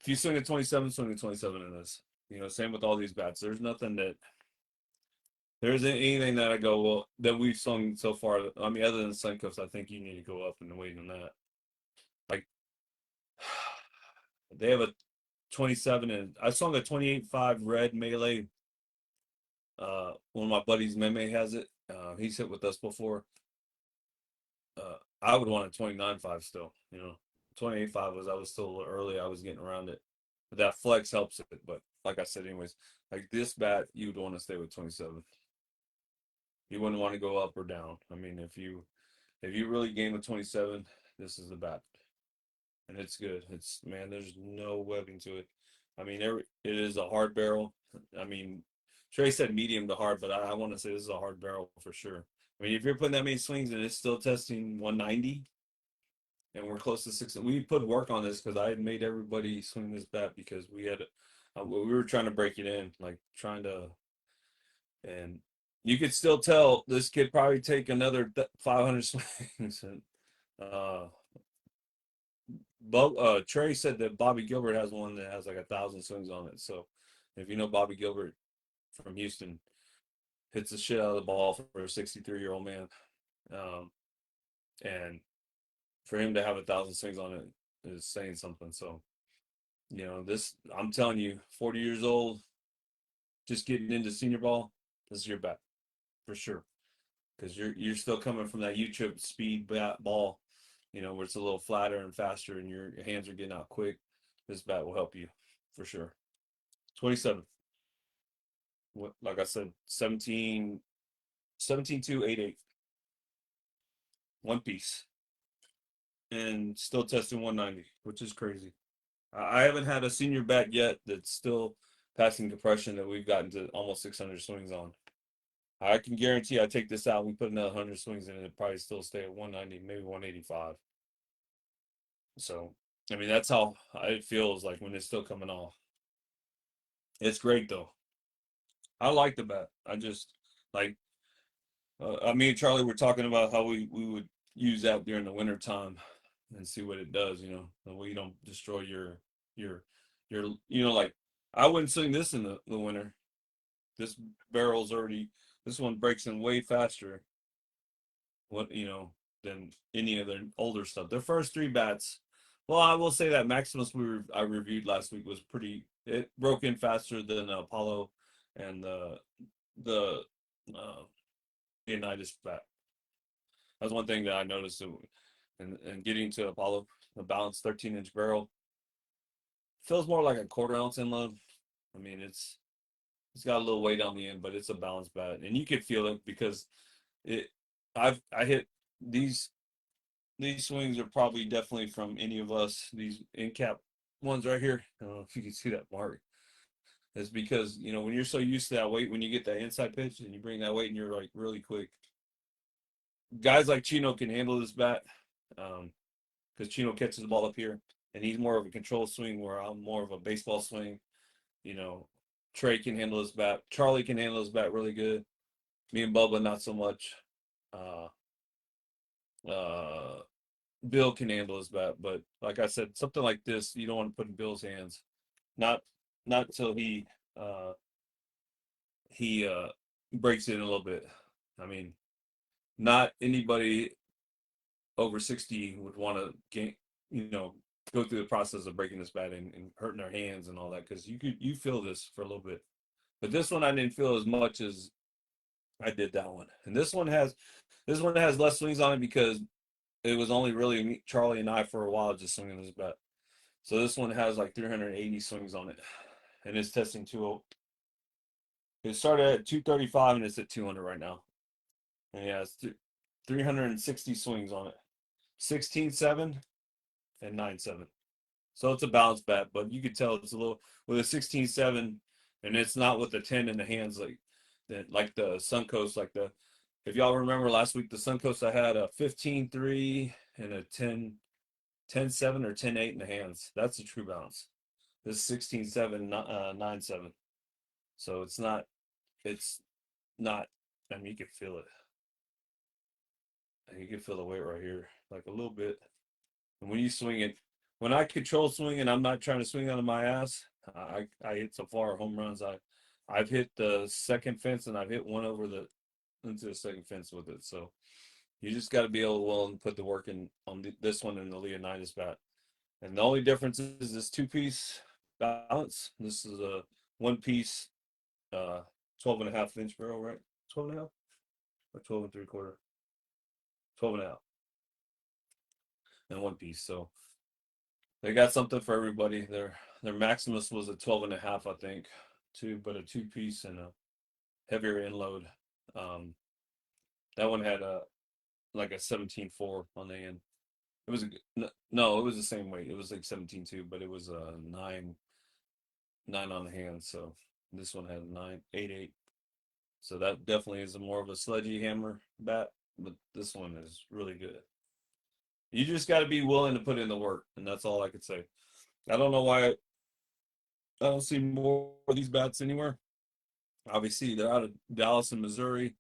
you swing at 27, swing at 27 in this. Same with all these bats. There isn't anything that I go, well, that we've sung so far. I mean, other than Suncoast, I think you need to go up and wait on that. Like, they have a 27, and I sung a 28.5 red melee. One of my buddies, Meme, has it. He's hit with us before. I would want a 29.5 still. 28.5 I was still a little early. I was getting around it, but that flex helps it. But like I said, anyways, like this bat, you would want to stay with 27. You wouldn't want to go up or down. I mean, if you really game with 27, this is the bat, and it's good. It's, man, there's no webbing to it. I mean, it is a hard barrel. I mean, Trey said medium to hard, but I want to say this is a hard barrel for sure. I mean, if you're putting that many swings and it's still testing 190, and we're close to 6, we put work on this because I had made everybody swing this bat because we were trying to break it in, like trying to, and you could still tell this kid probably take another 500 swings. And Trey said that Bobby Gilbert has one that has like 1,000 swings on it. So if you know Bobby Gilbert from Houston, hits the shit out of the ball for a 63-year-old man. And for him to have 1,000 swings on it is saying something. So, this, I'm telling you, 40 years old, just getting into senior ball, this is your bet for sure. Because you're still coming from that U-chip speed bat ball, where it's a little flatter and faster, and your hands are getting out quick. This bat will help you for sure. 27. Like I said, 17, 17-2, 8-8. One piece. And still testing 190, which is crazy. I haven't had a senior bat yet that's still passing compression that we've gotten to almost 600 swings on. I can guarantee I take this out, we put another 100 swings in, it'd probably still stay at 190, maybe 185. So, I mean, that's how it feels like when it's still coming off. It's great though. I like the bat. I just like, me and Charlie were talking about how we would use that during the winter time and see what it does. The way you don't destroy your like, I wouldn't sing this in the winter. This barrel's already, this one breaks in way faster. Than any of their older stuff. Their first 3 bats. Well, I will say that Maximus I reviewed last week was pretty. It broke in faster than Apollo and the uh, Leonidas bat. That's one thing that I noticed. And getting to Apollo, the balanced 13-inch barrel feels more like a quarter ounce in load. I mean, it's got a little weight on the end, but it's a balanced bat, and you could feel it because I hit these swings are probably definitely from any of us. These end cap ones right here. I don't know if you can see that mark. It's because when you're so used to that weight, when you get that inside pitch and you bring that weight and you're like really quick. Guys like Chino can handle this bat because Chino catches the ball up here, and he's more of a control swing where I'm more of a baseball swing. Trey can handle his bat. Charlie can handle his bat really good. Me and Bubba not so much. Bill can handle his bat, but like I said, something like this you don't want to put in Bill's hands. Not till he breaks it in a little bit. I mean, not anybody over 60 would want to go through the process of breaking this bat and hurting their hands and all that, because you feel this for a little bit. But this one I didn't feel as much as I did that one. And this one has less swings on it because it was only really me, Charlie and I for a while just swinging this bat. So this one has like 380 swings on it, and it's testing 2. It started at 235 and it's at 200 right now. And yeah, it's 360 swings on it. 16-7 and 9-7. So it's a bounce bat, but you could tell it's a little with a 16-7, and it's not with the 10 in the hands like the Suncoast, like the if y'all remember last week the Suncoast, I had a 15-3 and a 10-7 or 10-8 in the hands. That's a true bounce. This 16-7, 9-7. So it's not, I mean, you can feel it. You can feel the weight right here, like a little bit. And when you swing it, when I control swing and I'm not trying to swing out of my ass, I hit so far home runs. I've hit the second fence and I've hit one over the into the second fence with it. So you just got to be able to willing to put the work in on this one and the Leonidas bat. And the only difference is this two-piece balance. This is a one-piece, 12 and a half inch barrel, right? 12 and a half or 12 and 3/4? 12 and a half and one piece. So they got something for everybody. Their Maximus was a 12 and a half, I think, but a two-piece and a heavier end load. Um, that one had like a 17.4 on the end. It was no, it was the same weight. It was like 17.2, but it was a 9 on the hand. So this one had 9.88. So that definitely is more of a sludgy hammer bat, but this one is really good. You just got to be willing to put in the work, and that's all I could say. I don't know why I don't see more of these bats anywhere. Obviously, they're out of Dallas and Missouri.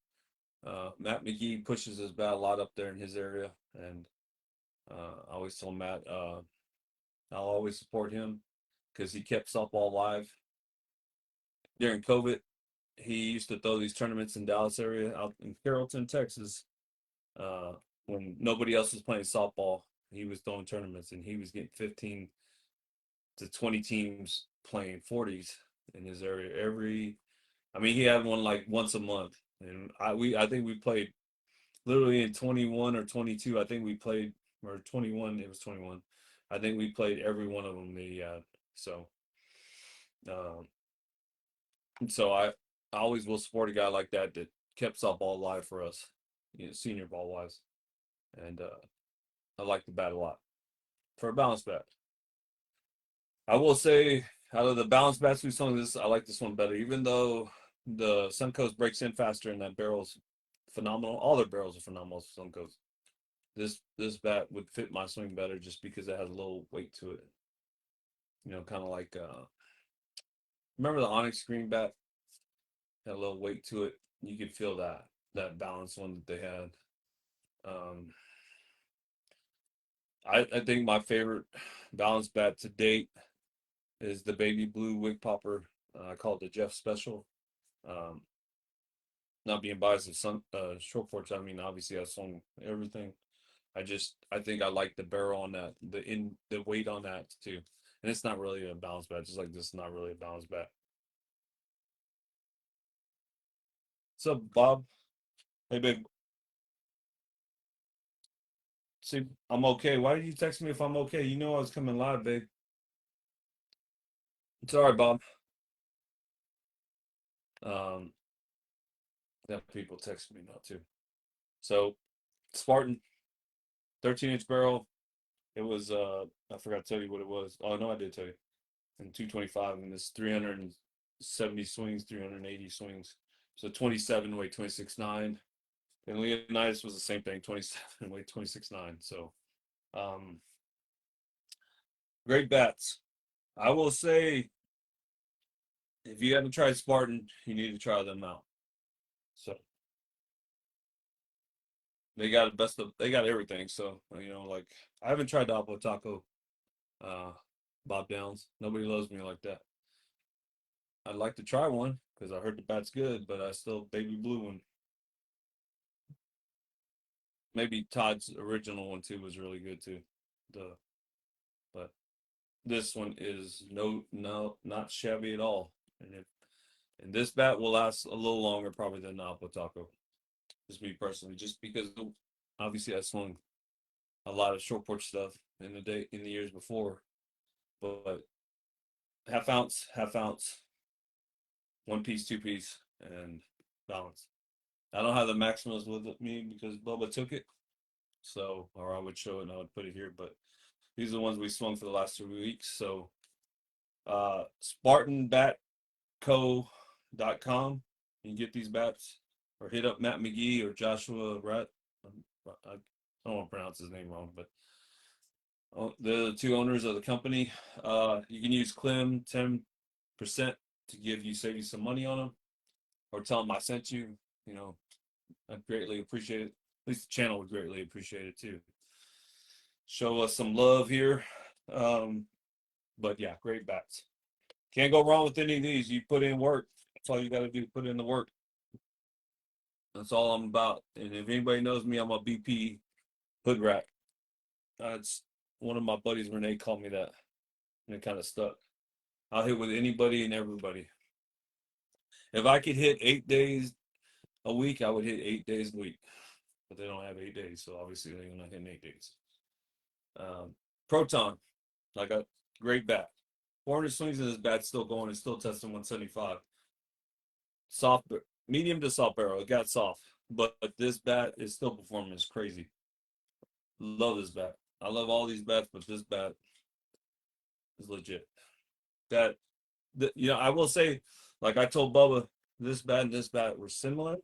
Matt McGee pushes his bat a lot up there in his area, and I always tell Matt I'll always support him because he kept softball alive during COVID. He used to throw these tournaments in Dallas area out in Carrollton, Texas. Uh, when nobody else was playing softball, he was throwing tournaments, and he was getting 15 to 20 teams playing 40s in his area I mean, he had one like once a month, and I think we played literally in 21 or 22. I think we played or 21. It was 21. I think we played every one of them that he had. So, um, so I always will support a guy like that kept softball alive for us, senior ball wise, and I like the bat a lot for a bounce bat. I will say, out of the balance bats we sung, I like this one better. Even though the Suncoast breaks in faster and that barrel's phenomenal, all their barrels are phenomenal. Suncoast. This bat would fit my swing better just because it has a little weight to it. Kind of like remember the Onyx Green bat had a little weight to it. You could feel that balance one that they had. Um, I think my favorite balance bat to date is the baby blue wig popper. I call it the Jeff Special. Um, Not being biased of some short porch. I mean, obviously I swung everything. I think I like the barrel on that, the weight on that too. And it's not really a balance bat, just like this is not really a balance bat. What's up, Bob? Hey, babe. See, I'm okay. Why did you text me if I'm okay? You know I was coming live, babe. It's all right, Bob. Um, that people text me now too. So Spartan, 13-inch barrel. It was I forgot to tell you what it was. Oh no, I did tell you. And 225, and this 370 swings, 380 swings. So 27 weight 26.9. And Leonidas was the same thing, 27 weight 26.9. So great bats. I will say if you haven't tried Spartan, you need to try them out. So they got everything. So like I haven't tried the Apo Taco uh Bob Downs. Nobody loves me like that. I'd like to try one because I heard the bat's good, but I still baby blue one. Maybe Todd's original one too was really good too. The but this one is not shabby at all. And this bat will last a little longer probably than the Aqua Taco. Just me personally, just because obviously I swung a lot of short porch stuff in the years before, but half ounce, one piece, two piece, and balance. I don't have the Maximus with me because Bubba took it, so or I would show it and I would put it here, but these are the ones we swung for the last 2 weeks. So SpartanBatCo.com. You can get these bats, or hit up Matt McGee or Joshua Rat. I don't want to pronounce his name wrong, but the two owners of the company. You can use Clem 10% to save you some money on them, or tell them I sent you. You know, I'd greatly appreciate it. At least the channel would greatly appreciate it too. Show us some love here. But yeah, great bats. Can't go wrong with any of these. You put in work. That's all you got to do. Put in the work. That's all I'm about. And if anybody knows me, I'm a BP hood rat. It's one of my buddies, Renee, called me that, and it kind of stuck. I'll hit with anybody and everybody. If I could hit 8 days a week, I would hit 8 days a week. But they don't have 8 days, so obviously they're not hitting 8 days. Proton, like a great bat. 400 swings in this bat, still going. It's still testing 175. Soft, medium to soft barrel. It got soft, but this bat is still performing. It's crazy. Love this bat. I love all these bats, but this bat is legit. I will say, like I told Bubba, this bat and this bat were similar.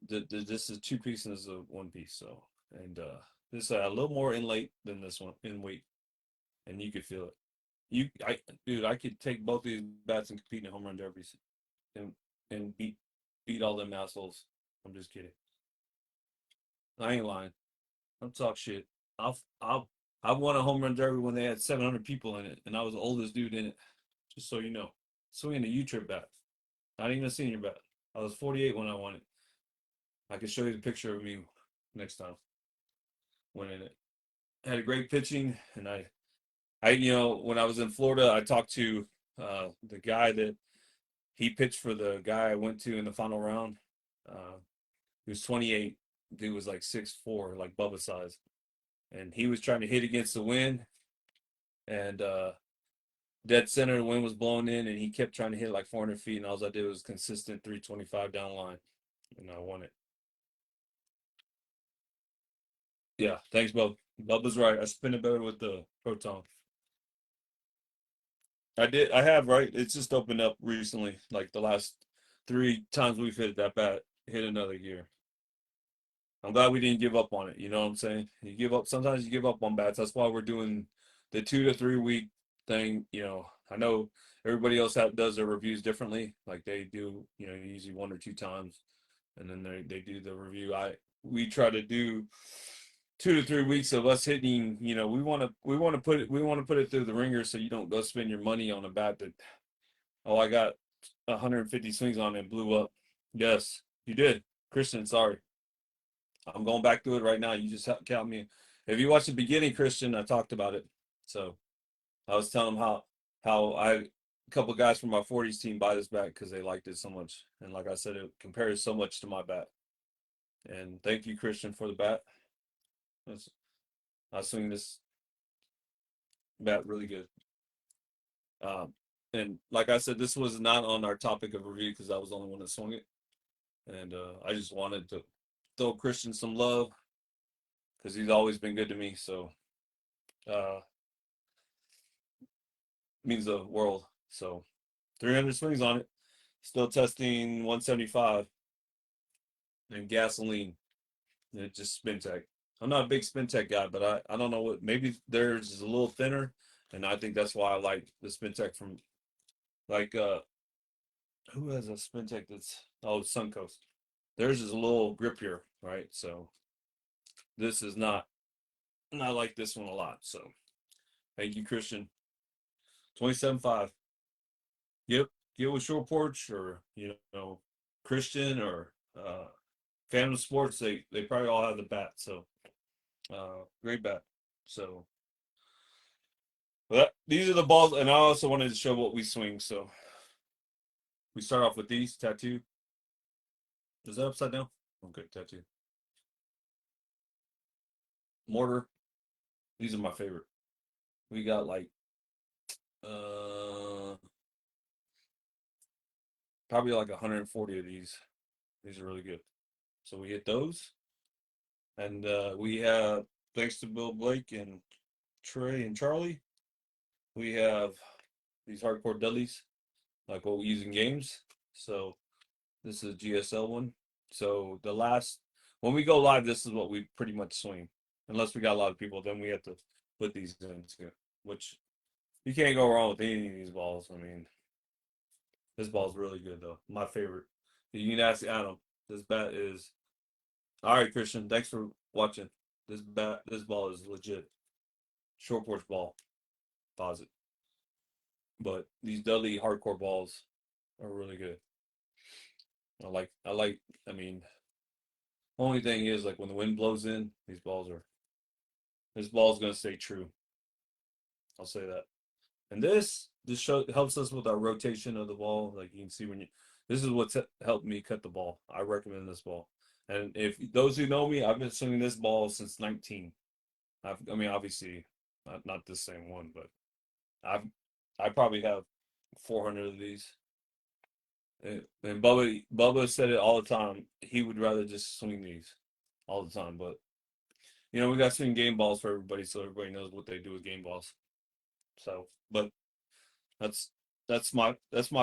This is two pieces and this is a one piece. So, and this is a little more in late than this one in weight, and you could feel it. I could take both these bats and compete in home run derbies, and beat all them assholes. I'm just kidding. I ain't lying. I'm talk shit. I won a home run derby when they had 700 people in it, and I was the oldest dude in it. Just so you know, swinging a U-trip bat, not even a senior bat. I was 48 when I won it. I can show you the picture of me next time winning it. I had a great pitching, and when I was in Florida, I talked to the guy that he pitched for the guy I went to in the final round. He was 28. Dude was like 6'4", like Bubba size, and he was trying to hit against the wind, and dead center, the wind was blowing in, and he kept trying to hit like 400 feet, and all I did was consistent 325 down the line, and I won it. Yeah, thanks, Bub. Bubba's right. I spin it better with the Proton. I have, right? It's just opened up recently, like the last 3 times we've hit that bat, hit another gear. I'm glad we didn't give up on it. You know what I'm saying? You give up. Sometimes you give up on bats. That's why we're doing the 2 to 3 week thing. I know everybody else does their reviews differently. Like they do, usually 1 or 2 times, and then they do the review. We try to do 2 to 3 weeks of us hitting. We want to put it through the ringer, so you don't go spend your money on a bat that, oh, I got 150 swings on it and blew up. Yes, you did, Christian. Sorry. I'm going back to it right now. You just count me. If you watch the beginning, Christian, I talked about it. So I was telling him how a couple of guys from my 40s team buy this bat because they liked it so much. And like I said, it compares so much to my bat. And thank you, Christian, for the bat. I swing this bat really good. And like I said, this was not on our topic of review because I was the only one that swung it. And I just wanted to throw Christian some love because he's always been good to me. So means the world. So 300 swings on it. Still testing 175 and gasoline. And it just spin tech. I'm not a big spin tech guy, but I don't know what, maybe theirs is a little thinner, and I think that's why I like the spin tech from, like, who has a spin tech that's, Suncoast. Theirs is a little grippier, right? So this is not, and I like this one a lot. So thank you, Christian. 27.5. Yep. Get with Short Porch or, Christian or Phantom Sports. They probably all have the bat. So great bat. So But these are the balls, and I also wanted to show what we swing. So we start off with these tattoo. Is that upside down? Okay, tattoo. Mortar. These are my favorite. We got like probably like 140 of these. These are really good. So we hit those, and we have, thanks to Bill Blake and Trey and Charlie, we have these hardcore dudleys, like what we use in games. So this is a GSL one. So the last, when we go live, this is what we pretty much swing. Unless we got a lot of people, then we have to put these in too. Which you can't go wrong with any of these balls. I mean, this ball's really good though. My favorite. You can ask Adam. This bat is all right, Christian. Thanks for watching. This ball is legit. Short porch ball. Pause it. But these Dudley hardcore balls are really good. I mean, only thing is like when the wind blows in, this ball's gonna stay true. I'll say that. And this show helps us with our rotation of the ball. Like you can see this is what's helped me cut the ball. I recommend this ball. And if those who know me, I've been swinging this ball since 19. I mean, obviously, not the same one, but I've I probably have 400 of these. And Bubba said it all the time. He would rather just swing these all the time. But we got to swing game balls for everybody, so everybody knows what they do with game balls. So, but that's that's my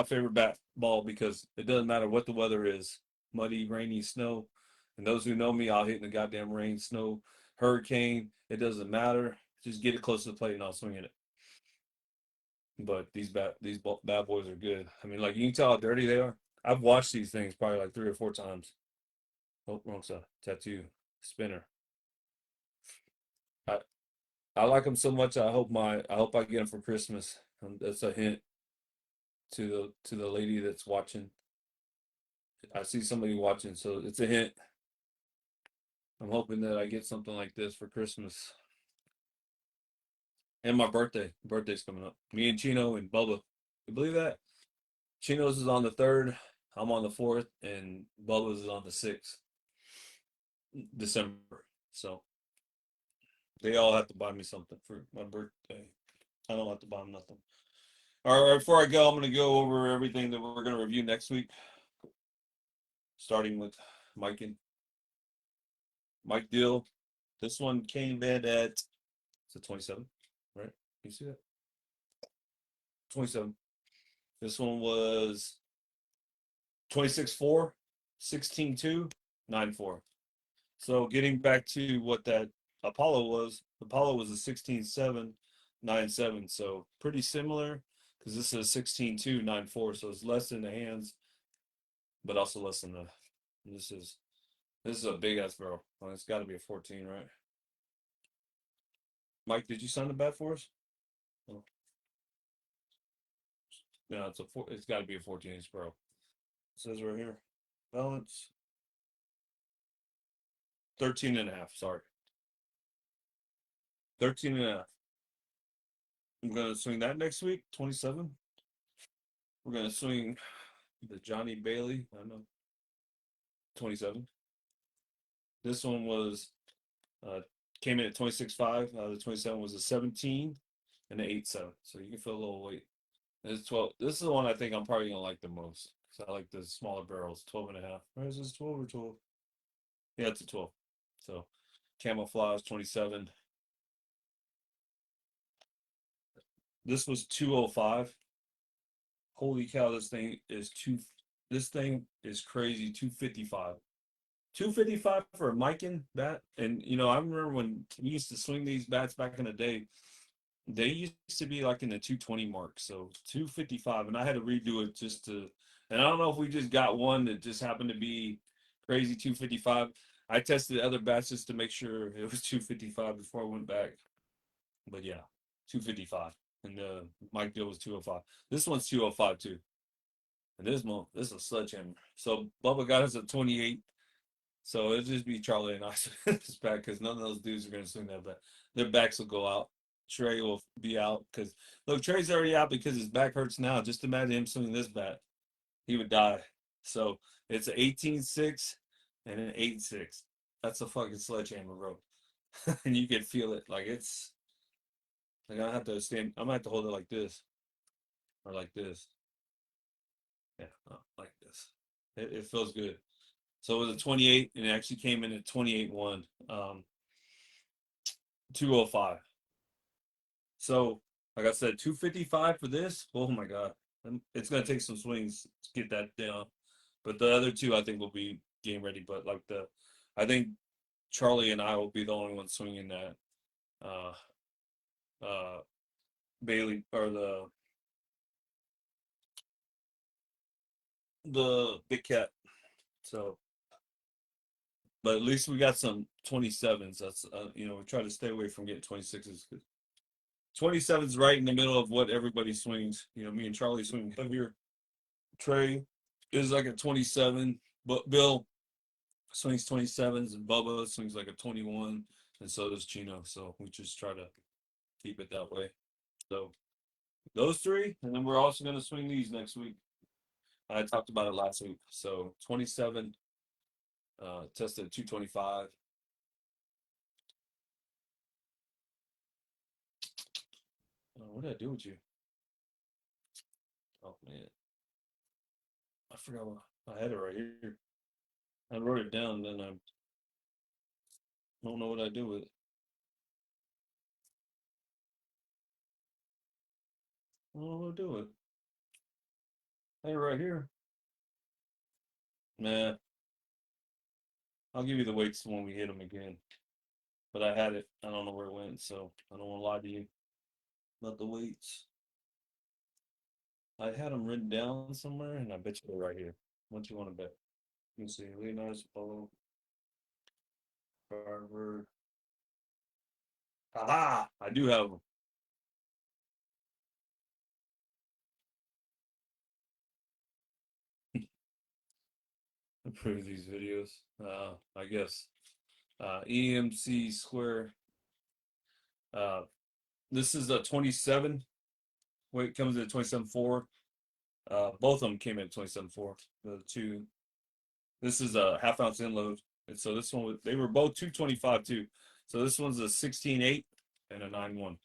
favorite bat ball because it doesn't matter what the weather is, muddy, rainy, snow. And those who know me, I'll hit in the goddamn rain, snow, hurricane. It doesn't matter. Just get it close to the plate and I'll swing it. But bad boys are good. I mean, like you can tell how dirty they are. I've watched these things probably like 3 or 4 times. Oh, wrong side. Tattoo spinner. I I like them so much. I hope I get them for Christmas. That's a hint to the lady that's watching. I see somebody watching, so it's a hint. I'm hoping that I get something like this for Christmas and my birthday. Birthday's coming up. Me and Chino and Bubba. You believe that? Chino's is on the 3rd. I'm on the 4th, and Bubba's is on the 6th, December. So they all have to buy me something for my birthday. I don't have to buy them nothing. All right, before I go, I'm going to go over everything that we're going to review next week, starting with Mike and Mike Deal. This one came in at, it's a 27, right? Can you see that? 27. This one was 26-4, 16-2, 9-4. So getting back to what that Apollo was a 16-7, 9-7. So pretty similar because this is 16-2, 9-4. So it's less in the hands, but also less in the. This is a big ass barrel. Well, it's got to be a 14, right? Mike, did you sign the bat for us? Oh. No, it's got to be a 14-inch barrel. It says right here, balance 13 and a half. Sorry, 13 and a half. I'm gonna swing that next week, 27. We're gonna swing the Johnny Bailey. I don't know, 27. This one was uh came in at 26.5. The 27 was a 17 and an 8.7. So you can feel a little weight. This is 12. This is the one I think I'm probably gonna like the most. So I like the smaller barrels, 12 and a half. Or is this 12 or 12? Yeah, it's a 12. So camouflage 27. This was 205. Holy cow, this thing is crazy. 255. 255 for a Mikan bat. And I remember when we used to swing these bats back in the day, they used to be like in the 220 mark. So 255, and I had to redo it and I don't know if we just got one that just happened to be crazy 255. I tested other bats just to make sure it was 255 before I went back. But yeah, 255. And Mike Deal was 205. This one's 205 too. And this is a sledgehammer. So Bubba got us a 28. So it'll just be Charlie and I this back because none of those dudes are going to swing that back. Their backs will go out. Trey will be out because look, Trey's already out because his back hurts now. Just imagine him swinging this bat, he would die. So it's an 18-6 and an 8-6. That's a fucking sledgehammer, bro. And you can feel it. Like it's like I have to stand. I'm gonna have to hold it like this or like this. Yeah, like this. It feels good. So it was a 28, and it actually came in at 28-1, 205. So, like I said, 255 for this. Oh my God. It's going to take some swings to get that down. But the other two, I think, will be game ready. But I think Charlie and I will be the only ones swinging that uh, uh, Bailey or the big cat. So, but at least we got some 27s. That's, we try to stay away from getting 26s. 27's right in the middle of what everybody swings. Me and Charlie swing heavier. Trey is like a 27, but Bill swings 27s, and Bubba swings like a 21, and so does Chino. So we just try to keep it that way. So those three, and then we're also going to swing these next week. I talked about it last week. So 27, tested at 225. What did I do with you? Oh man, I forgot what I had it right here. I wrote it down, then I don't know what I do with it. I don't know what to do with it. I had it right here. Nah, I'll give you the weights when we hit them again. But I had it. I don't know where it went, so I don't want to lie to you about the weights. I had them written down somewhere, and I bet you they're right here. What you want to bet? Let me see. Leonardo Polo, Carver. Aha! I do have them. Approve these videos. I guess. EMC square. Uh, this is a 27. Weight comes in at 27.4. Both of them came in at 27.4. The two. This is a half ounce in load. And so this one, they were both 225 too. So this one's a 16.8 and a 9.1.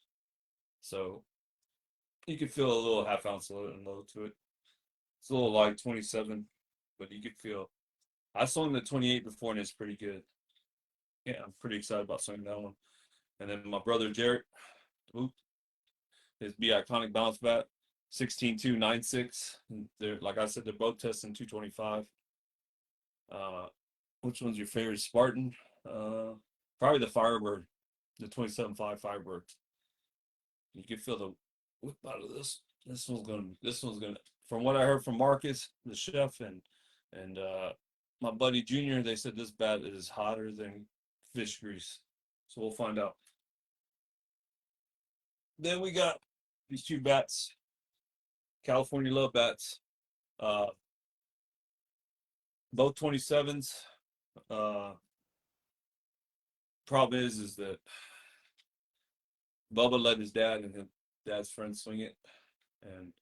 So you can feel a little half ounce load and load to it. It's a little light, 27, but you could feel. I swung the 28 before and it's pretty good. Yeah, I'm pretty excited about swinging that one. And then my brother Jarrett, his B Iconic bounce bat, 16.296. They're like I said, they're both testing 225. Which one's your favorite Spartan? Probably the Firebird, the 27.5 Firebird. You can feel the whip out of this. This one's gonna. From what I heard from Marcus, the chef, and my buddy Junior, they said this bat is hotter than fish grease. So we'll find out. Then we got these two bats, California Love bats, uh, both 27s. Problem is that Bubba let his dad and his dad's friend swing it, and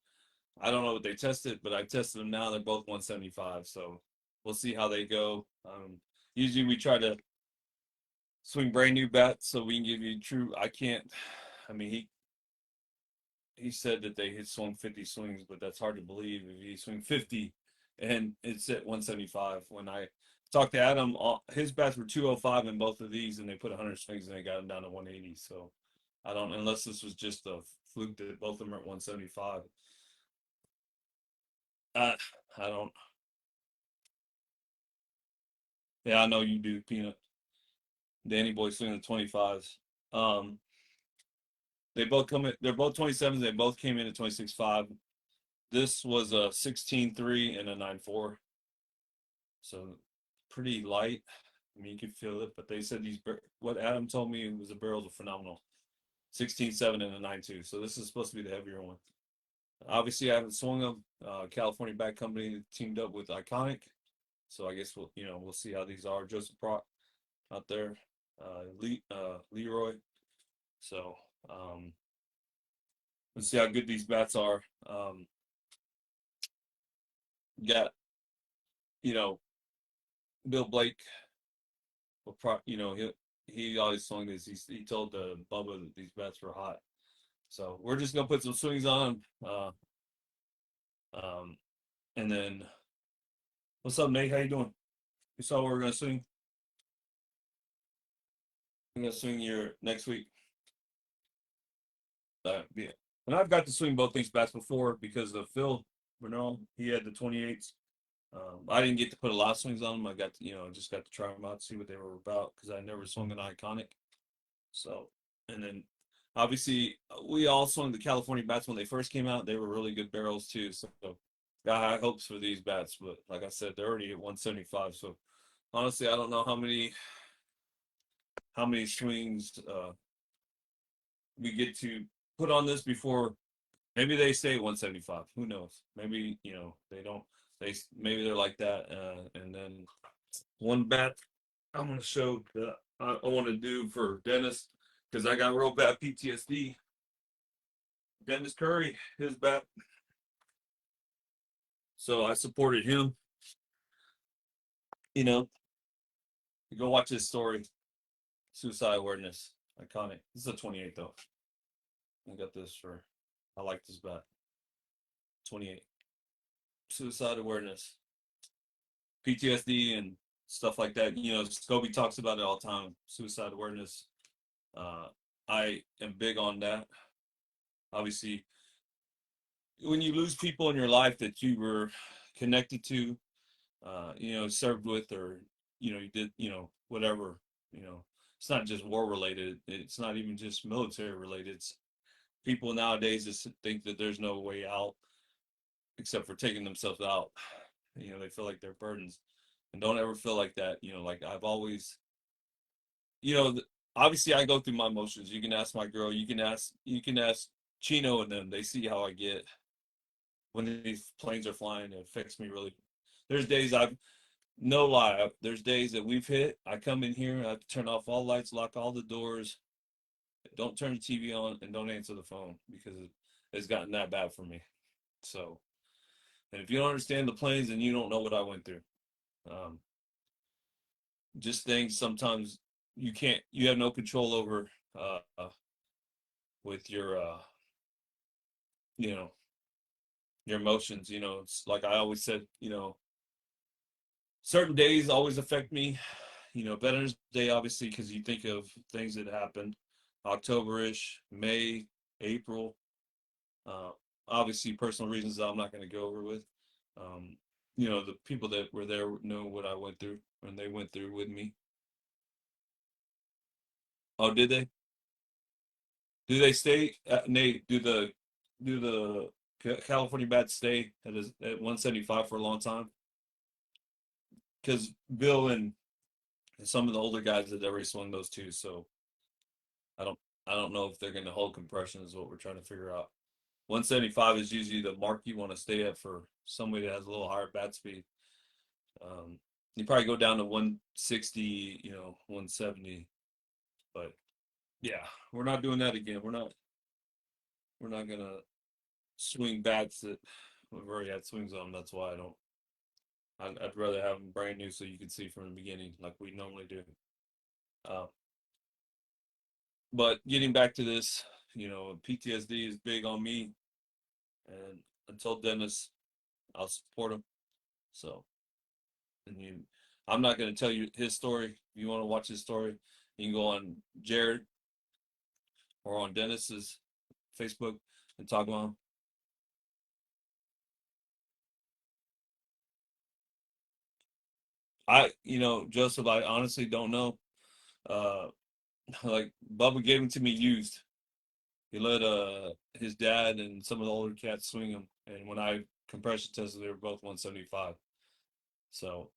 I don't know what they tested, but I tested them now. They're both 175, so we'll see how they go. Usually we try to swing brand new bats so we can give you true. I can't. I mean, he said that they had swung 50 swings, but that's hard to believe if he swing 50 and it's at 175. When I talked to Adam, his bats were 205 in both of these, and they put 100 swings and they got them down to 180. So I don't, unless this was just a fluke that both of them are at 175. I I don't. Yeah, I know you do, Peanut. Danny Boy swinging the 25s. Um, they both come in. They're both 27s. They both came in at 26.5. This was a 16.3 and a 9.4. So pretty light. I mean, you could feel it, but they said what Adam told me was the barrels are phenomenal. 16.7 and a 9.2. So this is supposed to be the heavier one. Obviously, I haven't swung them. California Bat Company teamed up with Iconic. So I guess we'll see how these are. Joseph Prock out there, Leroy. So Let's see how good these bats are. Got, you know, Bill Blake. He always swung this. He told Bubba that these bats were hot. So we're just gonna put some swings on. Um, and then what's up, Nate? How you doing? You saw where we're gonna swing? We're gonna swing your next week. Yeah. And I've got to swing both these bats before because of Phil Bernal. He had the 28s. I didn't get to put a lot of swings on them. I got to, just got to try them out, see what they were about because I never swung an Iconic. So, and then obviously we all swung the California bats when they first came out. They were really good barrels too. So, got high hopes for these bats, but like I said, they're already at 175. So, honestly, I don't know how many swings we get to put on this before. Maybe they stay at 175. Who knows? Maybe they don't. Maybe they're like that. And then one bat I'm gonna show that I want to do for Dennis because I got real bad PTSD. Dennis Curry, his bat. So I supported him. You go watch his story. Suicide awareness, iconic. This is a 28 though. I got this for. I like this bat. 28. Suicide awareness, PTSD, and stuff like that. Scobie talks about it all the time. Suicide awareness. I am big on that. Obviously, when you lose people in your life that you were connected to, served with, or you did, whatever, it's not just war related. It's not even just military related. It's people nowadays just think that there's no way out except for taking themselves out. They feel like they're burdens, and don't ever feel like that. Like I've always, you know, obviously I go through my emotions. You can ask my girl. You can ask Chino and them. They see how I get when these planes are flying. It affects me really. There's days I've no lie. There's days that we've hit. I come in here. I have to turn off all lights, lock all the doors, don't turn the TV on, and don't answer the phone because it's gotten that bad for me. So, and if you don't understand the planes, then you don't know what I went through. Um, just things sometimes you have no control over with you know your emotions. It's like I always said, certain days always affect me. Veterans Day, obviously, because you think of things that happened October-ish, May, April. uh, Obviously personal reasons that I'm not going to go over with. um, the people that were there know what I went through and they went through with me. Oh, did they? Do they stay? Nate, do the California bats stay at 175 for a long time? Because Bill and some of the older guys had already swung those too. So I don't I don't know if they're going to hold compression is what we're trying to figure out. 175 is usually the mark you want to stay at for somebody that has a little higher bat speed. Um, you probably go down to 160, 170, but yeah, we're not doing that again. We're not gonna swing bats that we've already had swings on. That's why I don't. I'd rather have them brand new so you can see from the beginning like we normally do. Uh, but getting back to this, PTSD is big on me, and I told Dennis I'll support him. So, and I'm not going to tell you his story. If you want to watch his story, you can go on Jared or on Dennis's Facebook and talk about him. Joseph, I honestly don't know. Uh, like Bubba gave him to me used. He let his dad and some of the older cats swing him, and when I compression tested, they were both 175. So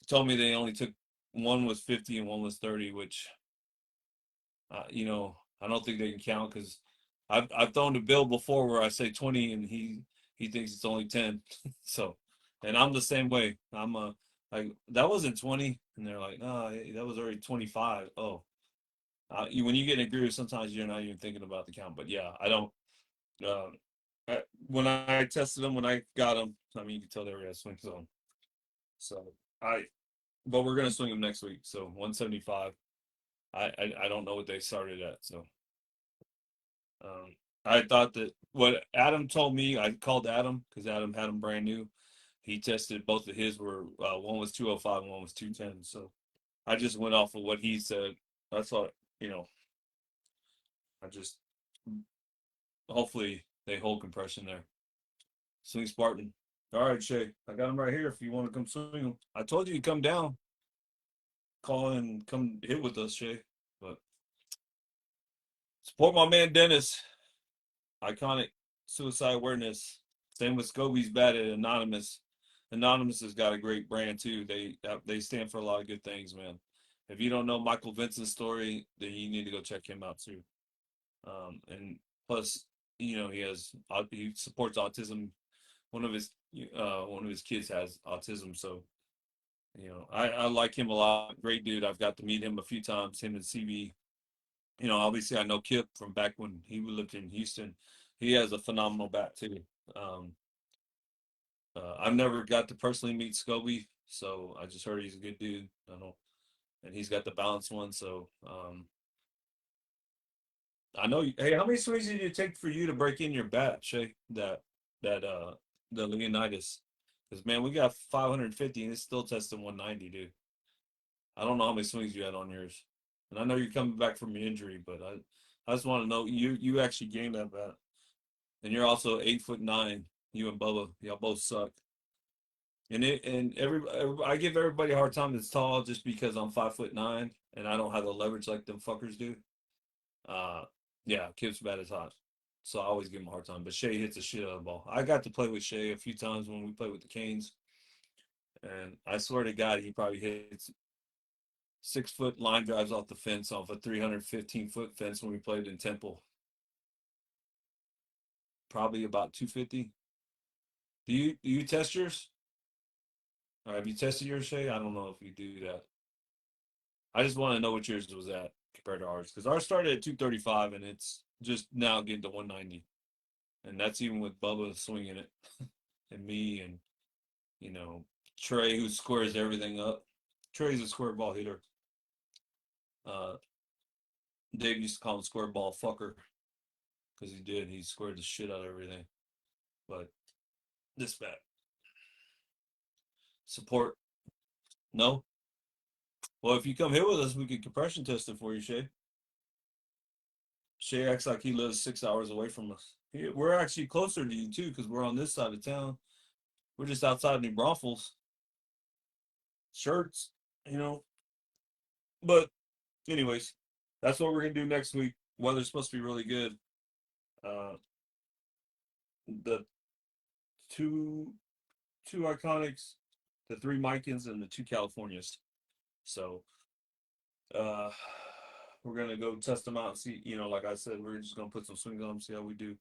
he told me they only took one was 50 and one was 30, which I don't think they can count because I've thrown the bill before where I say 20 and he thinks it's only 10. So, and I'm the same way. I'm like that wasn't 20, and they're like, no, that was already 25. Oh, when you get in a groove, sometimes you're not even thinking about the count. But yeah, I don't. Uh, when I tested them, when I got them, I mean, you can tell they were at swing zone. So I, but we're gonna swing them next week. So 175. I don't know what they started at. So I thought that what Adam told me, I called Adam because Adam had them brand new. He tested both of his were one was 205 and one was 210. So I just went off of what he said. That's what you know. I just hopefully they hold compression there. Swing Spartan. All right, Shay. I got him right here if you want to come swing him. I told you to come down, call and come hit with us, Shay. But support my man Dennis. Iconic suicide awareness. Same with Scobie's bad at Anonymous. Anonymous has got a great brand too. They stand for a lot of good things, man. If you don't know Michael Vincent's story, then you need to go check him out too. And plus, he supports autism. One of his kids has autism, so I like him a lot. Great dude. I've got to meet him a few times. Him and CB. Obviously I know Kip from back when he lived in Houston. He has a phenomenal bat too. Um, I've never got to personally meet Scobie, so I just heard he's a good dude. I don't, and he's got the balanced one. So I know. Hey, how many swings did it take for you to break in your bat, Shay? That the Leonidas, because man, we got 550 and it's still testing 190, dude. I don't know how many swings you had on yours, and I know you're coming back from your injury, but I just want to know you actually gained that bat, and you're also 8'9". You and Bubba, y'all both suck. I give everybody a hard time that's tall just because I'm 5'9" and I don't have the leverage like them fuckers do. Uh, yeah, Kip's bat is hot, so I always give him a hard time. But Shay hits the shit out of the ball. I got to play with Shay a few times when we played with the Canes, and I swear to God, he probably hits 6 foot line drives off the fence off a 315-foot fence when we played in Temple. Probably about 250. Do you test yours? Or have you tested yours, Shay? I don't know if you do that. I just want to know what yours was at compared to ours because ours started at 235 and it's just now getting to 190, and that's even with Bubba swinging it, and me and you know Trey who squares everything up. Trey's a square ball hitter. Uh, Dave used to call him square ball fucker because he did. He squared the shit out of everything. But this bat support no. Well, if you come here with us, we could compression test it for you, Shay. Shay acts like he lives 6 hours away from us. We're actually closer to you too, because we're on this side of town. We're just outside New Braunfels. Shirts, you know. But anyways, that's what we're gonna do next week. Weather's supposed to be really good. Uh, the two two iconics, the three Micans, and the two Californias. So uh, we're gonna go test them out and see. Like I said, we're just gonna put some swings on them, see how we do.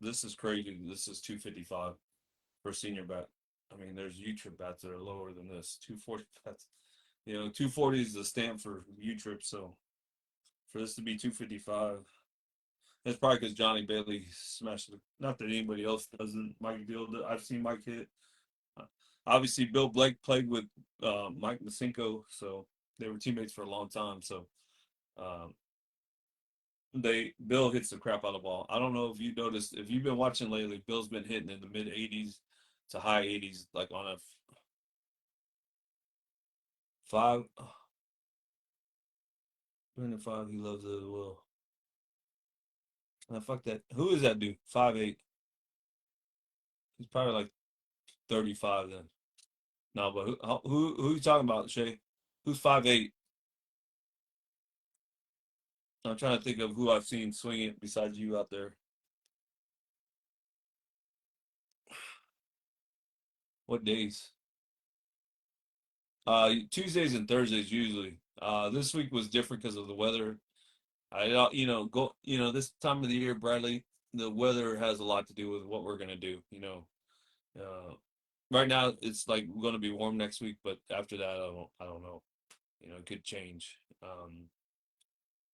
This is crazy. This is 255 for senior bat. I mean, there's U-trip bats that are lower than this. 240 bats. 240 is the stamp for U-trip. So for this to be 255, that's probably because Johnny Bailey smashed it. Not that anybody else doesn't. Mike Deal, I've seen Mike hit. Uh, Obviously, Bill Blake played with Mike Masinko, so they were teammates for a long time. So um, Bill hits the crap out of the ball. I don't know if you noticed if you've been watching lately. Bill's been hitting in the mid 80s to high 80s, like on a five. Brandon five, he loves it as well. Now fuck that. Who is that dude? 5'8". He's probably like 35 then. No, but who you talking about, Shay? Who's 5'8"? I'm trying to think of who I've seen swinging besides you out there. What days? Tuesdays and Thursdays usually. This week was different because of the weather. This time of the year, Bradley, the weather has a lot to do with what we're gonna do. Uh, right now it's like going to be warm next week, but after that, I don't know. It could change.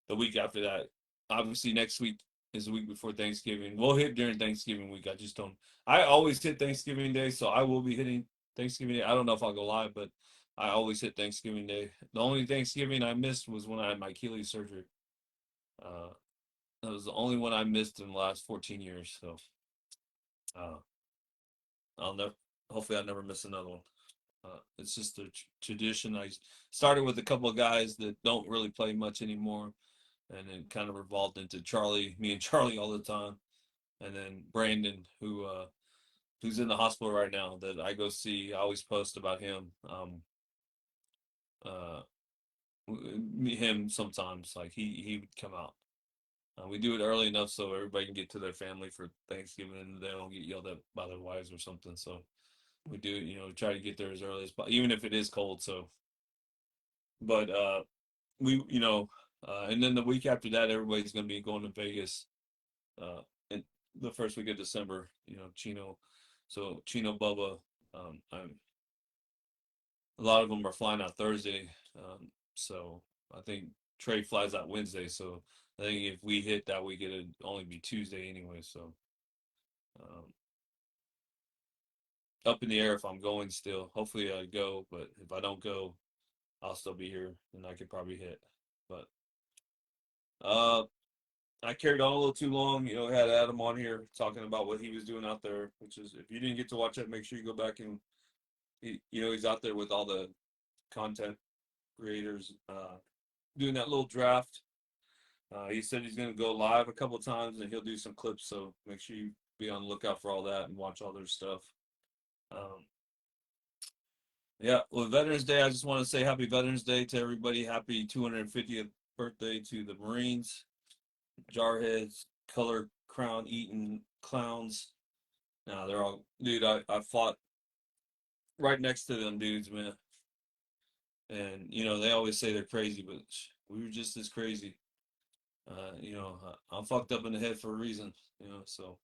the week after that. Obviously, next week is the week before Thanksgiving. We'll hit during Thanksgiving week. I just don't. I always hit Thanksgiving Day, so I will be hitting Thanksgiving Day. I don't know if I'll go live, but I always hit Thanksgiving Day. The only Thanksgiving I missed was when I had my Achilles surgery. Uh, that was the only one I missed in the last 14 years. So uh, I'll never. Hopefully, I'll never miss another one. It's just a tradition. I started with a couple of guys that don't really play much anymore, and then kind of revolved into Charlie, me and Charlie all the time, and then Brandon, who's in the hospital right now that I go see. I always post about him. Uh, him sometimes like he would come out. We do it early enough so everybody can get to their family for Thanksgiving and they don't get yelled at by their wives or something. So we do, try to get there as early as possible, even if it is cold. So, but we, and then the week after that, everybody's going to be going to Vegas. In the first week of December, Chino, so Chino Bubba, a lot of them are flying out Thursday. So I think Trey flies out Wednesday. So I think if we hit that week, it'd only be Tuesday anyway. So um, up in the air if I'm going still. Hopefully I go, but if I don't go, I'll still be here and I could probably hit. But uh, I carried on a little too long. Had Adam on here talking about what he was doing out there, which is if you didn't get to watch it, make sure you go back and he's out there with all the content creators doing that little draft. He said he's going to go live a couple of times and he'll do some clips. So make sure you be on the lookout for all that and watch all their stuff. Um, yeah, well, Veterans Day, I just want to say happy Veterans Day to everybody. Happy 250th birthday to the Marines, jarheads, color crown eating clowns. Now they're all, dude. I fought right next to them dudes, man. And they always say they're crazy, but we were just as crazy. I'm fucked up in the head for a reason. So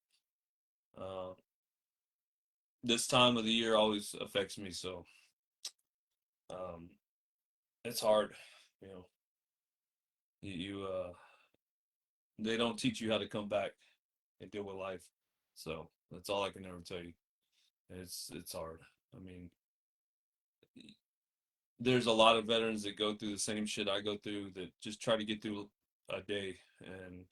uh, this time of the year always affects me. So um, it's hard. You know, they don't teach you how to come back and deal with life. So that's all I can ever tell you. It's hard. I mean, there's a lot of veterans that go through the same shit I go through that just try to get through a day and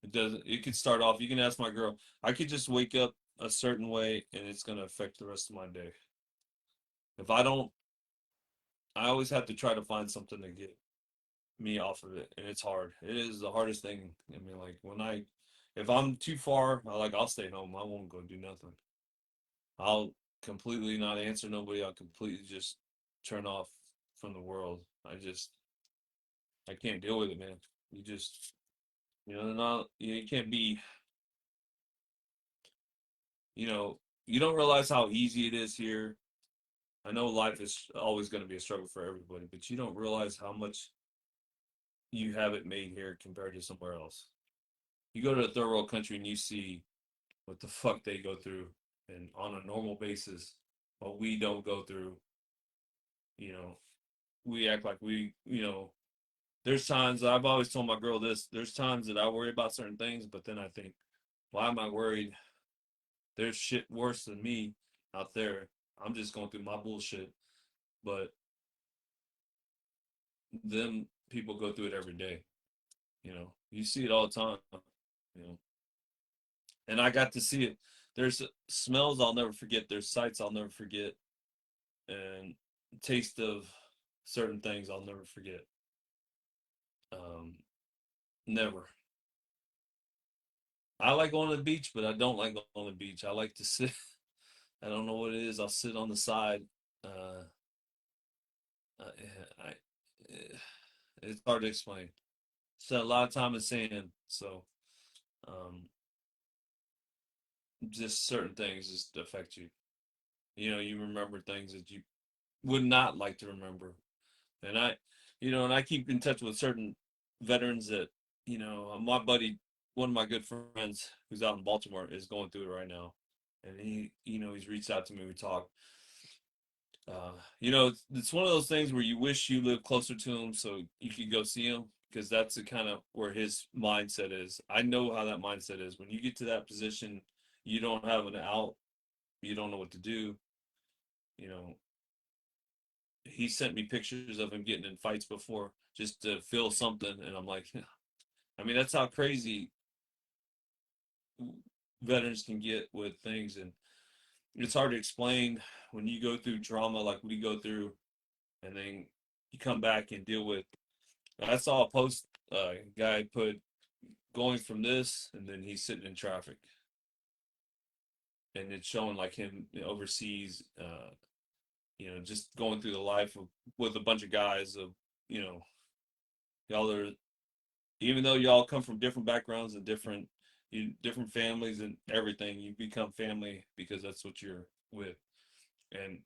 it doesn't. It could start off. You can ask my girl. I could just wake up a certain way, and it's gonna affect the rest of my day. If I don't, I always have to try to find something to get me off of it, and it's hard. It is the hardest thing. I mean, like if I'm too far, I'll stay home. I won't go do nothing. I'll completely not answer nobody. I'll completely just turn off from the world. I can't deal with it, man. You just, not you can't be, you know, you don't realize how easy it is here. I know life is always going to be a struggle for everybody, but you don't realize how much you have it made here compared to somewhere else. You go to a third world country and you see what the fuck they go through, and on a normal basis, what we don't go through. You know, we act like there's times I've always told my girl this. There's times that I worry about certain things, but then I think, why am I worried? There's shit worse than me out there. I'm just going through my bullshit, but them people go through it every day. You see it all the time. You know, and I got to see it. There's smells I'll never forget. There's sights I'll never forget, and taste of certain things I'll never forget. Um, Never. I like going to the beach, but I don't like going on the beach. I like to sit. I don't know what it is. I'll sit on the side. Uh, I, it's hard to explain. Spent a lot of time in sand, so um, just certain things just affect you. You remember things that you would not like to remember. And I keep in touch with certain veterans that, my buddy, one of my good friends who's out in Baltimore is going through it right now. And he's reached out to me. We talk. It's one of those things where you wish you lived closer to him so you could go see him. because that's the kind of where his mindset is. I know how that mindset is. When you get to that position, you don't have an out, you don't know what to do. You know, he sent me pictures of him getting in fights before just to feel something, and I'm like, I mean, that's how crazy veterans can get with things, and it's hard to explain when you go through trauma like we go through, and then you come back and deal with. I saw a post guy put going from this, and then he's sitting in traffic, and it's showing like him overseas, just going through the life of with a bunch of guys of, you know, y'all are, even though y'all come from different backgrounds and different families and everything, you become family because that's what you're with. And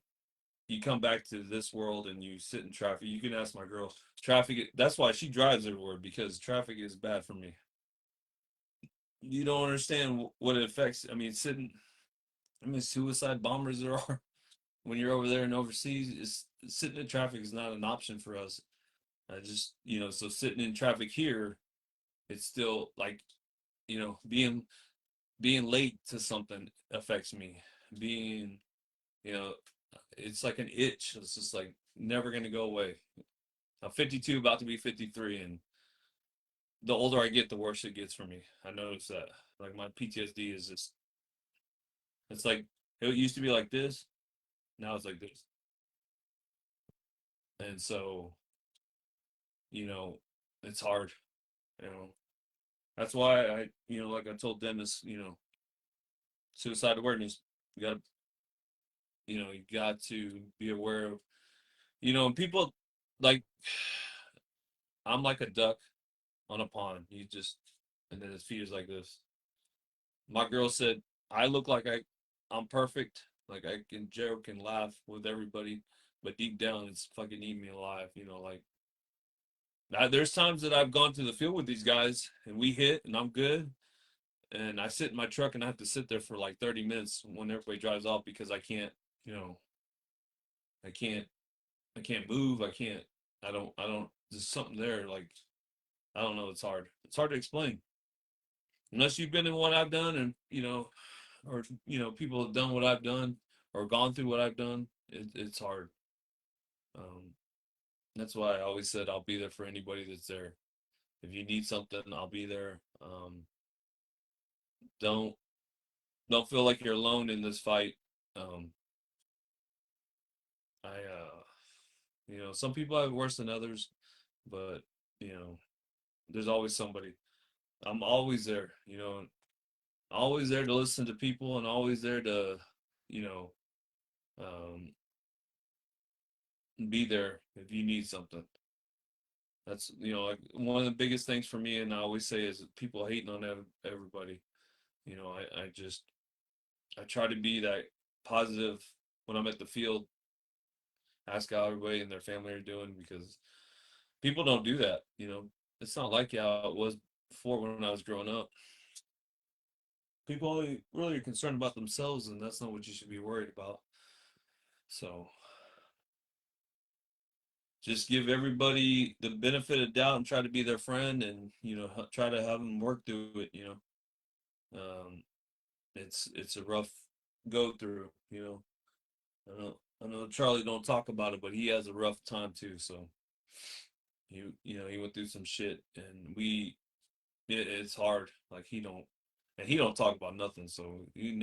you come back to this world and you sit in traffic. You can ask my girl, traffic, that's why she drives everywhere, because traffic is bad for me. You don't understand what it affects. I mean, suicide bombers there are when you're over there and overseas. Sitting in traffic is not an option for us. I just, so sitting in traffic here, it's still like, being late to something affects me. Being, you know, it's like an itch. It's just like never gonna go away. I'm 52, about to be 53, and the older I get, the worse it gets for me. I notice that. Like my PTSD is just, it's like it used to be like this, now it's like this. And so, you know, it's hard, you know. That's why like I told Dennis, suicide awareness. You got to, you got to be aware of, and people like, I'm like a duck on a pond. And then his feet is like this. My girl said, I look like I'm perfect. Like I can joke and laugh with everybody, but deep down it's fucking eating me alive. Like there's times that I've gone to the field with these guys and we hit and I'm good. And I sit in my truck and I have to sit there for like 30 minutes when everybody drives off because I can't, you know, I can't, I can't move. There's something there. Like, I don't know. It's hard. It's hard to explain unless you've been in what I've done and, or, people have done what I've done or gone through what I've done. It's hard. Um, that's why I always said I'll be there for anybody that's there. If you need something, I'll be there. Don't, don't feel like you're alone in this fight. Um, some people have it worse than others, but you know, there's always somebody. I'm always there, always there to listen to people and always there to, you know, um, be there if you need something. That's, like one of the biggest things for me, and I always say is people hating on everybody. I try to be that positive when I'm at the field, ask how everybody and their family are doing because people don't do that. It's not like how it was before when I was growing up. People only really are concerned about themselves, and that's not what you should be worried about. So just give everybody the benefit of doubt and try to be their friend, and try to have them work through it. Um, it's a rough go through. I know Charlie don't talk about it, but he has a rough time too. So he went through some shit, and it's hard. Like he don't talk about nothing. So you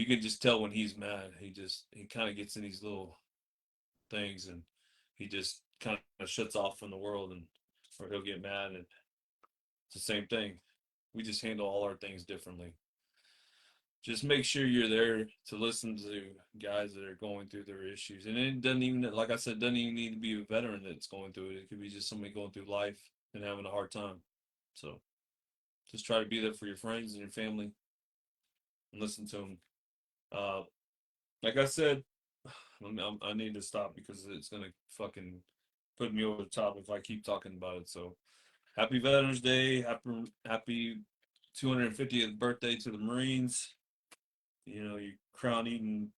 can just tell when he's mad. He kind of gets in these little things, and he just kind of shuts off from the world, and or he'll get mad, and it's the same thing. We just handle all our things differently. Just make sure you're there to listen to guys that are going through their issues. And it doesn't even, like I said, doesn't even need to be a veteran that's going through it. It could be just somebody going through life and having a hard time. So just try to be there for your friends and your family and listen to them. Uh, like I said, I need to stop because it's gonna fucking put me over the top if I keep talking about it. So happy Veterans Day, happy 250th birthday to the Marines. You crown eating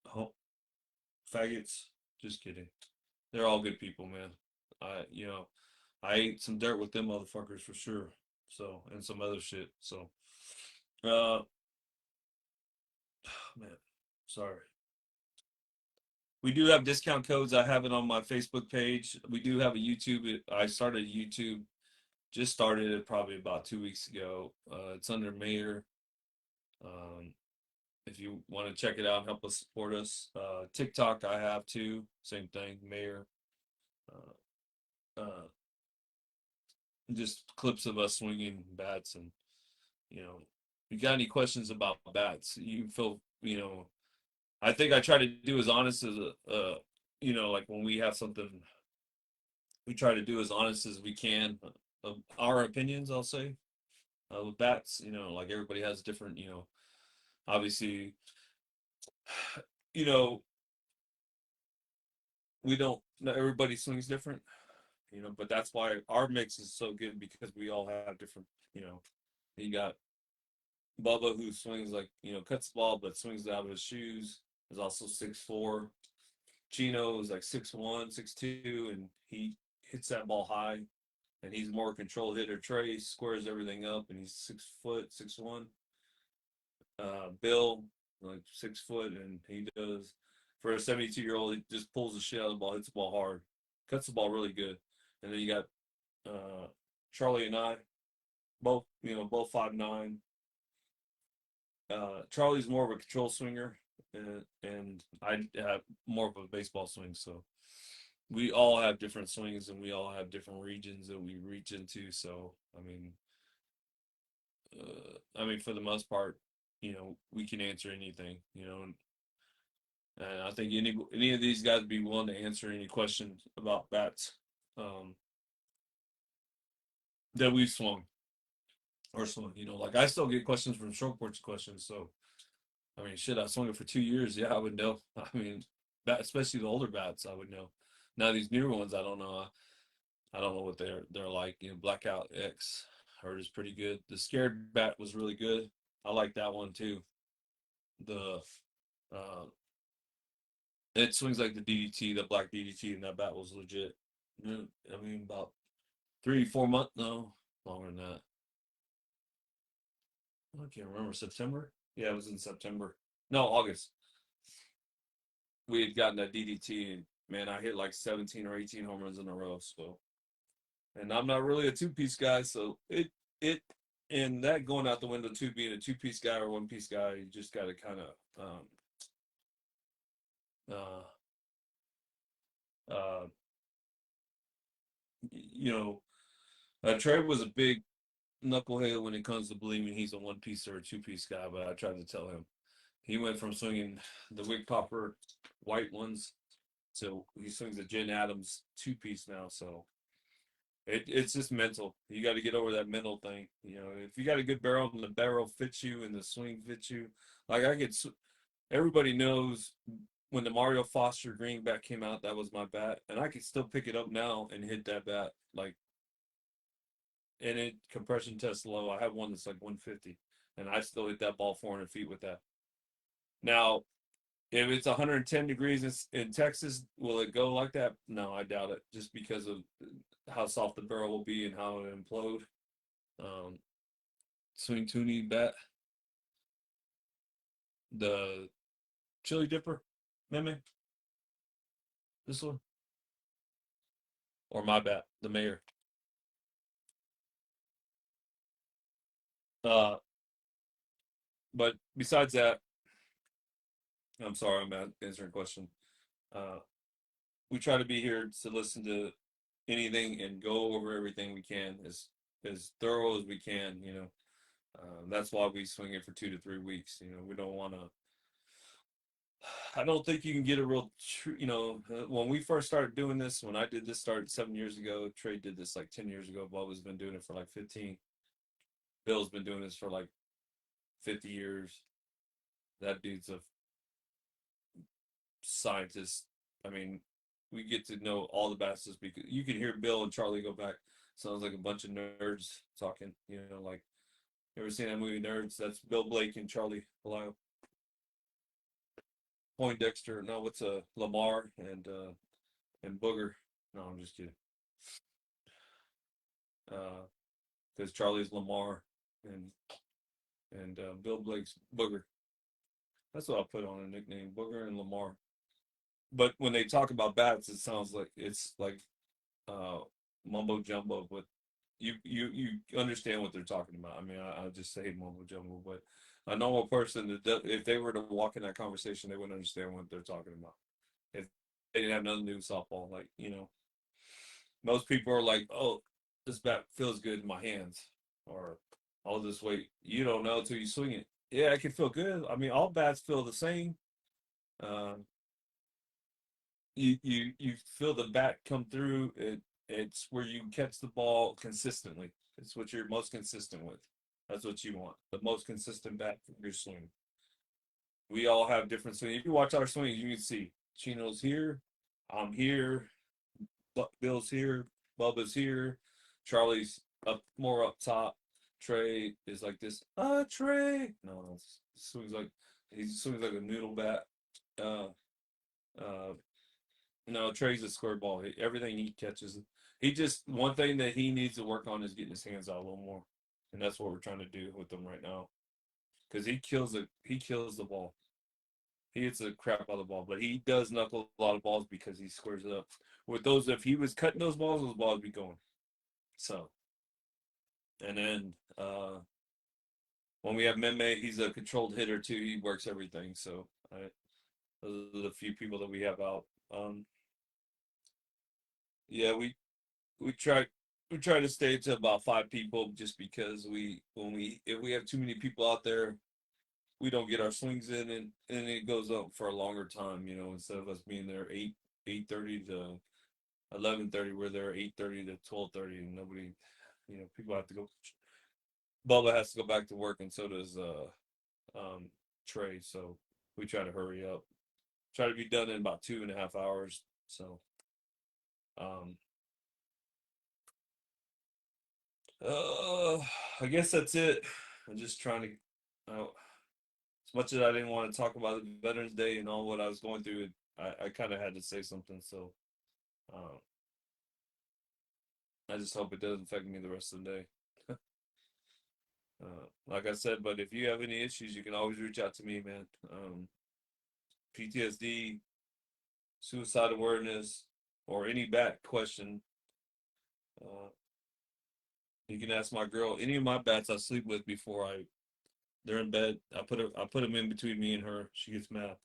faggots. Just kidding. They're all good people, man. I I ate some dirt with them motherfuckers for sure. So, and some other shit. So, uh, man, sorry. We do have discount codes. I have it on my Facebook page. We do have a YouTube. I started YouTube, just started it probably about 2 weeks ago. It's under Mayor. Um, if you want to check it out and help us support us. TikTok I have too. Same thing, Mayor. Uh, uh, just clips of us swinging bats, and you got any questions about bats? You feel, I think I try to do as honest as like when we have something, we try to do as honest as we can of our opinions. I'll say with bats, like everybody has different, obviously, you know, we don't. Not everybody swings different, but that's why our mix is so good because we all have different, you got Bubba who swings like, cuts the ball but swings it out of his shoes. Is also 6'4". Chino is like 6'1", 6'2", and he hits that ball high. And he's more control hitter. Trey squares everything up, and he's 6', 6'1". Bill, like 6 foot, and he does for a 72-year-old. He just pulls the shit out of the ball, hits the ball hard, cuts the ball really good. And then you got Charlie and I, both 5'9". Charlie's more of a control swinger, and I have more of a baseball swing. So we all have different swings, and we all have different regions that we reach into. So for the most part, we can answer anything. And I think any of these guys would be willing to answer any questions about bats um, that we've swung or swung. Like I still get questions from short porch questions. So I mean, shit, I swung it for 2 years. Yeah, I would know. I mean, especially the older bats, I would know. Now these newer ones, I don't know. I don't know what they're like. Blackout X heard is pretty good. The scared bat was really good. I like that one too. The uh, it swings like the DDT, the black DDT, and that bat was legit. I mean, about 3, 4 months, no, longer than that. I can't remember. September? Yeah, it was in September. No, August. We had gotten that DDT, and man, I hit like 17 or 18 home runs in a row. So, and I'm not really a two-piece guy, so it and that going out the window too, being a two-piece guy or one-piece guy, you just got to kind of uh, uh, you know, Trey was a big knucklehead when it comes to believing he's a one-piece or a two-piece guy, but I tried to tell him he went from swinging the wig popper white ones to he swings a Jen Adams two-piece now. So it's just mental. You got to get over that mental thing. If you got a good barrel and the barrel fits you and the swing fits you, like everybody knows when the Mario Foster greenback came out, that was my bat, and I can still pick it up now and hit that bat like, and it compression test low. I have one that's like 150, and I still hit that ball 400 feet with that. Now, if it's 110 degrees in Texas, will it go like that? No, I doubt it, just because of how soft the barrel will be and how it implode. Um, Swing Tooney bat, the Chili Dipper, meme, this one, or my bat, the Mayor. Uh, but besides that, I'm sorry, I'm not answering a question. Uh, we try to be here to listen to anything and go over everything we can as thorough as we can. That's why we swing it for 2 to 3 weeks. We don't want to. I don't think you can get a real true. When we first started doing this, when I did this, started 7 years ago. Trey did this like 10 years ago. Bob has been doing it for like 15. Bill's been doing this for like 50 years. That dude's a scientist. I mean, we get to know all the bastards because you can hear Bill and Charlie go back. Sounds like a bunch of nerds talking. Like you ever seen that movie Nerds? That's Bill Blake and Charlie Lyle. Poindexter. No, what's Lamar and Booger. No, I'm just kidding. because Charlie's Lamar and Bill Blake's Booger. That's what I put on a nickname, Booger and Lamar. But when they talk about bats, it sounds like it's like uh, mumbo jumbo. But you understand what they're talking about. I mean, I just say mumbo jumbo, but a normal person, if they were to walk in that conversation, they wouldn't understand what they're talking about. If they didn't have nothing to do with softball, like most people are like, "Oh, this bat feels good in my hands," or "All this weight." You don't know until you swing it. Yeah, it can feel good. I mean, all bats feel the same. Um, you feel the bat come through. It's where you catch the ball consistently. It's what you're most consistent with. That's what you want. The most consistent bat for your swing. We all have different swings. If you watch our swings, you can see Chino's here, I'm here, Bill's here, Bubba's here, Charlie's up more up top. Trey is like this. Trey. No, he swings like a noodle bat. Uh, uh, no, Trey's a square ball. Everything he catches, he just one thing that he needs to work on is getting his hands out a little more, and that's what we're trying to do with him right now. Because he kills the ball. He hits the crap out of the ball, but he does knuckle a lot of balls because he squares it up. With those, if he was cutting those balls would be going. So, and then when we have Meme, he's a controlled hitter too. He works everything. So, those are the few people that we have out. Yeah, we try to stay to about 5 people just because if we have too many people out there, we don't get our swings in and it goes up for a longer time, instead of us being there 8:30 to 11:30, we're there 8:30 to 12:30 and nobody, people have to go. Bubba has to go back to work and so does um Trey, so we try to hurry up. Try to be done in about 2.5 hours. So um uh I guess that's it. I'm just trying to as much as I didn't want to talk about the Veterans Day and all what I was going through, I kind of had to say something. So uh, I just hope it doesn't affect me the rest of the day. Like I said, but if you have any issues, you can always reach out to me, man. PTSD, suicide awareness, or any bat question, uh, you can ask my girl. Any of my bats I sleep with before they're in bed. I put them in between me and her. She gets mad.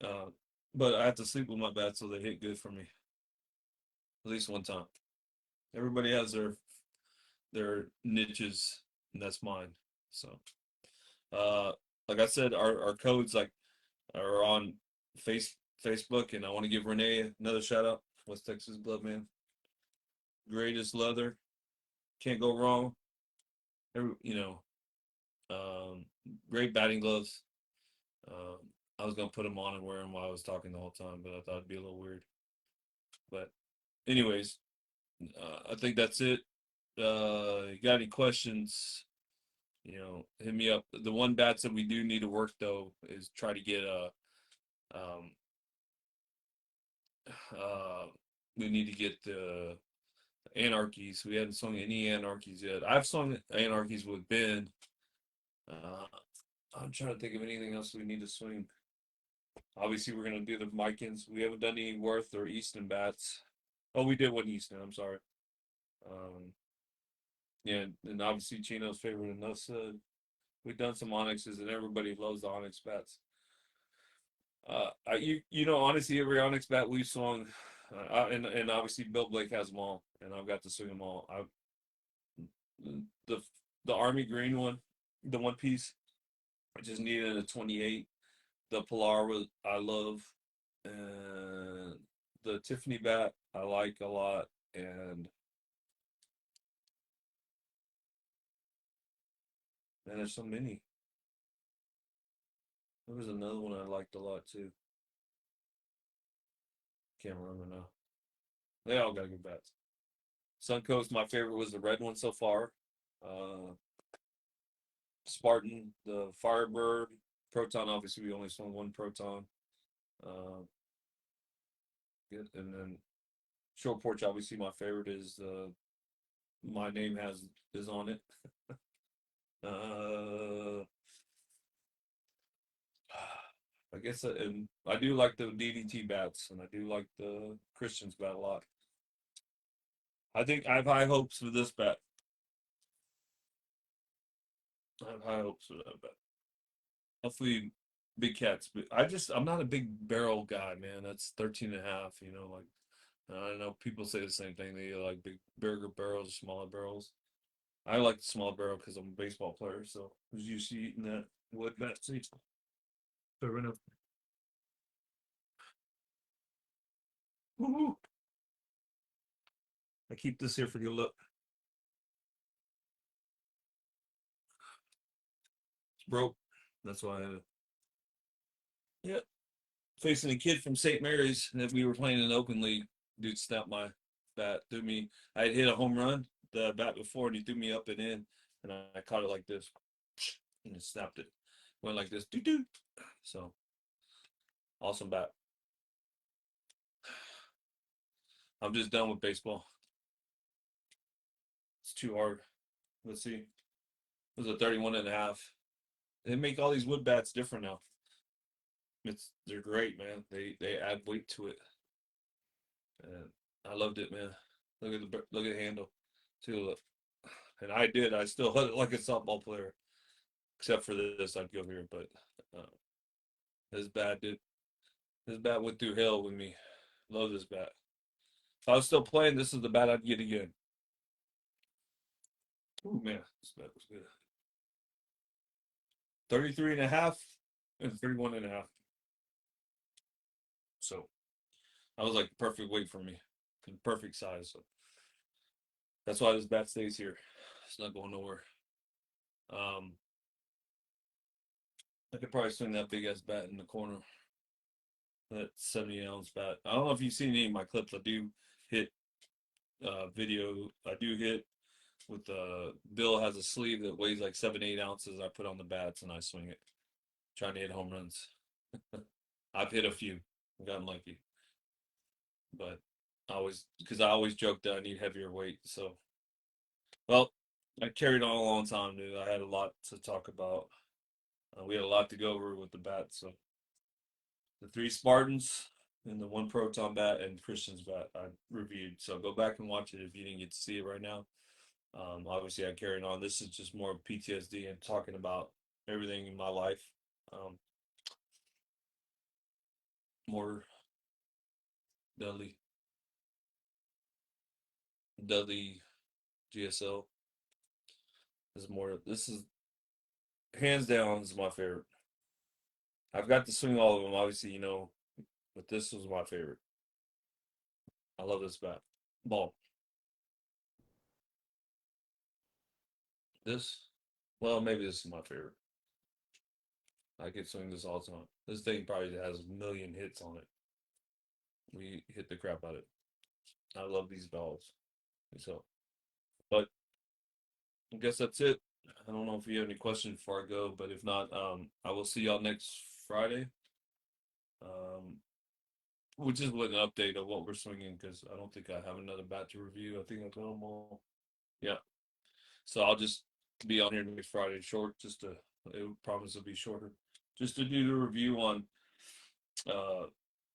Uh, but I have to sleep with my bats so they hit good for me at least one time. Everybody has their niches, and that's mine. So, uh, like I said, our codes are on Facebook, and I want to give Renee another shout out. West Texas Bloodman, greatest leather, can't go wrong. Every, um, great batting gloves. Um, I was gonna put them on and wear them while I was talking the whole time, but I thought it'd be a little weird. But anyways, I think that's it. You got any questions? Hit me up. The one bats that we do need to work though is try to get um uh we need to get the anarchies. We haven't sung any anarchies yet. I've sung anarchies with Ben. Uh I'm trying to think of anything else we need to swing. Obviously we're gonna do the Micans. We haven't done any Worth or Easton bats. Oh, we did one Easton, I'm sorry. Um yeah, and obviously Chino's favorite and us we've done some onyxes and everybody loves the onyx bats. Honestly, every Onyx bat we've swung, and obviously Bill Blake has them all, and I've got to swing them all. The the Army Green one, the one piece, I just needed a 28. The Pilar was I love, and the Tiffany bat I like a lot, and there's so many. There was another one I liked a lot too. Can't remember now. They all got good bats. Suncoast, my favorite was the red one so far. Uh, Spartan, the Firebird, Proton. Obviously, we only swung one Proton. Uh, good. And then Short Porch. Obviously, my favorite is my name is on it. uh, I guess and I do like the DDT bats, and I do like the Christians bat a lot. I think I have high hopes for this bat. I have high hopes for that bat. Hopefully, big cats. But I'm not a big barrel guy, man. That's 13 and a half. Like I know people say the same thing. They like bigger barrels, smaller barrels. I like the small barrel because I'm a baseball player, so I was used to eating that wood bat seed. Fair enough. Woo-hoo. I keep this here for your look. It's broke. That's why yeah. Facing a kid from St. Mary's that we were playing in the Open League. Dude snapped my bat, threw me. I had hit a home run the bat before, and he threw me up and in, and I caught it like this, and it snapped it. Went like this, doo doo. So awesome bat. I'm just done with baseball. It's too hard. Let's see. It was a 31 and a half. They make all these wood bats different now. They're great, man. They add weight to it, and I loved it, man. Look at the handle, too. And I did. I still hit it like a softball player, except for this. I'd go here, but uh, this bat did. This bat went through hell with me. Love this bat. If I was still playing, this is the bat I'd get again. Oh man, this bat was good. 33 and a half and 31 and a half. So that was like the perfect weight for me. Perfect size. So that's why this bat stays here. It's not going nowhere. Um, I could probably swing that big ass bat in the corner. That 70-ounce bat. I don't know if you've seen any of my clips. I do hit video. I do hit with Bill has a sleeve that weighs like 7-8 ounces. I put on the bats and I swing it, trying to hit home runs. I've hit a few, gotten lucky, but I always joke that I need heavier weight. So, well, I carried on a long time, dude. I had a lot to talk about. We had a lot to go over with the bats. So, the 3 Spartans and the 1 Proton bat and Christian's bat I reviewed. So go back and watch it if you didn't get to see it right now. Obviously, I carried on. This is just more PTSD and talking about everything in my life. Um, more Dudley, Dudley GSL. This is more. This is hands down. This is my favorite. I've got to swing all of them, obviously, but this was my favorite. I love this bat. Ball. This, well, maybe this is my favorite. I could swing this all the time. This thing probably has a million hits on it. We hit the crap out of it. I love these balls. So, but I guess that's it. I don't know if you have any questions before I go, but if not, I will see y'all next Friday. Um, which is with an update of what we're swinging because I don't think I have another bat to review. I think I got them all. Yeah. So I'll just be on here next Friday, short, it promise it'll be shorter, just to do the review on, uh,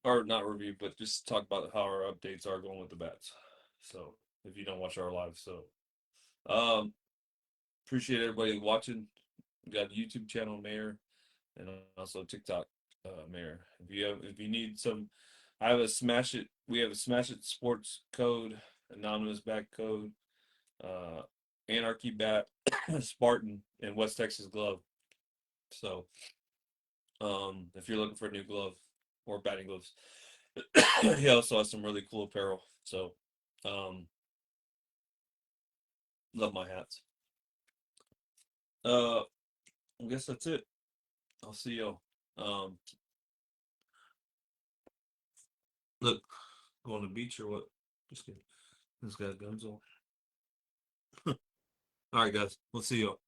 or not review, but just talk about how our updates are going with the bats. So if you don't watch our live, so um, appreciate everybody watching. We got a YouTube channel, Mayor, and also TikTok, Mayor. If you need some, I have a Smash It. We have a Smash It Sports code, anonymous back code, uh, Anarchy Bat, Spartan, and West Texas Glove. So, if you're looking for a new glove or batting gloves, he also has some really cool apparel. So, um, love my hats. I guess that's it. I'll see y'all. Um, look, going to the beach or what? Just kidding. This guy's guns on. All right, guys. We'll see y'all.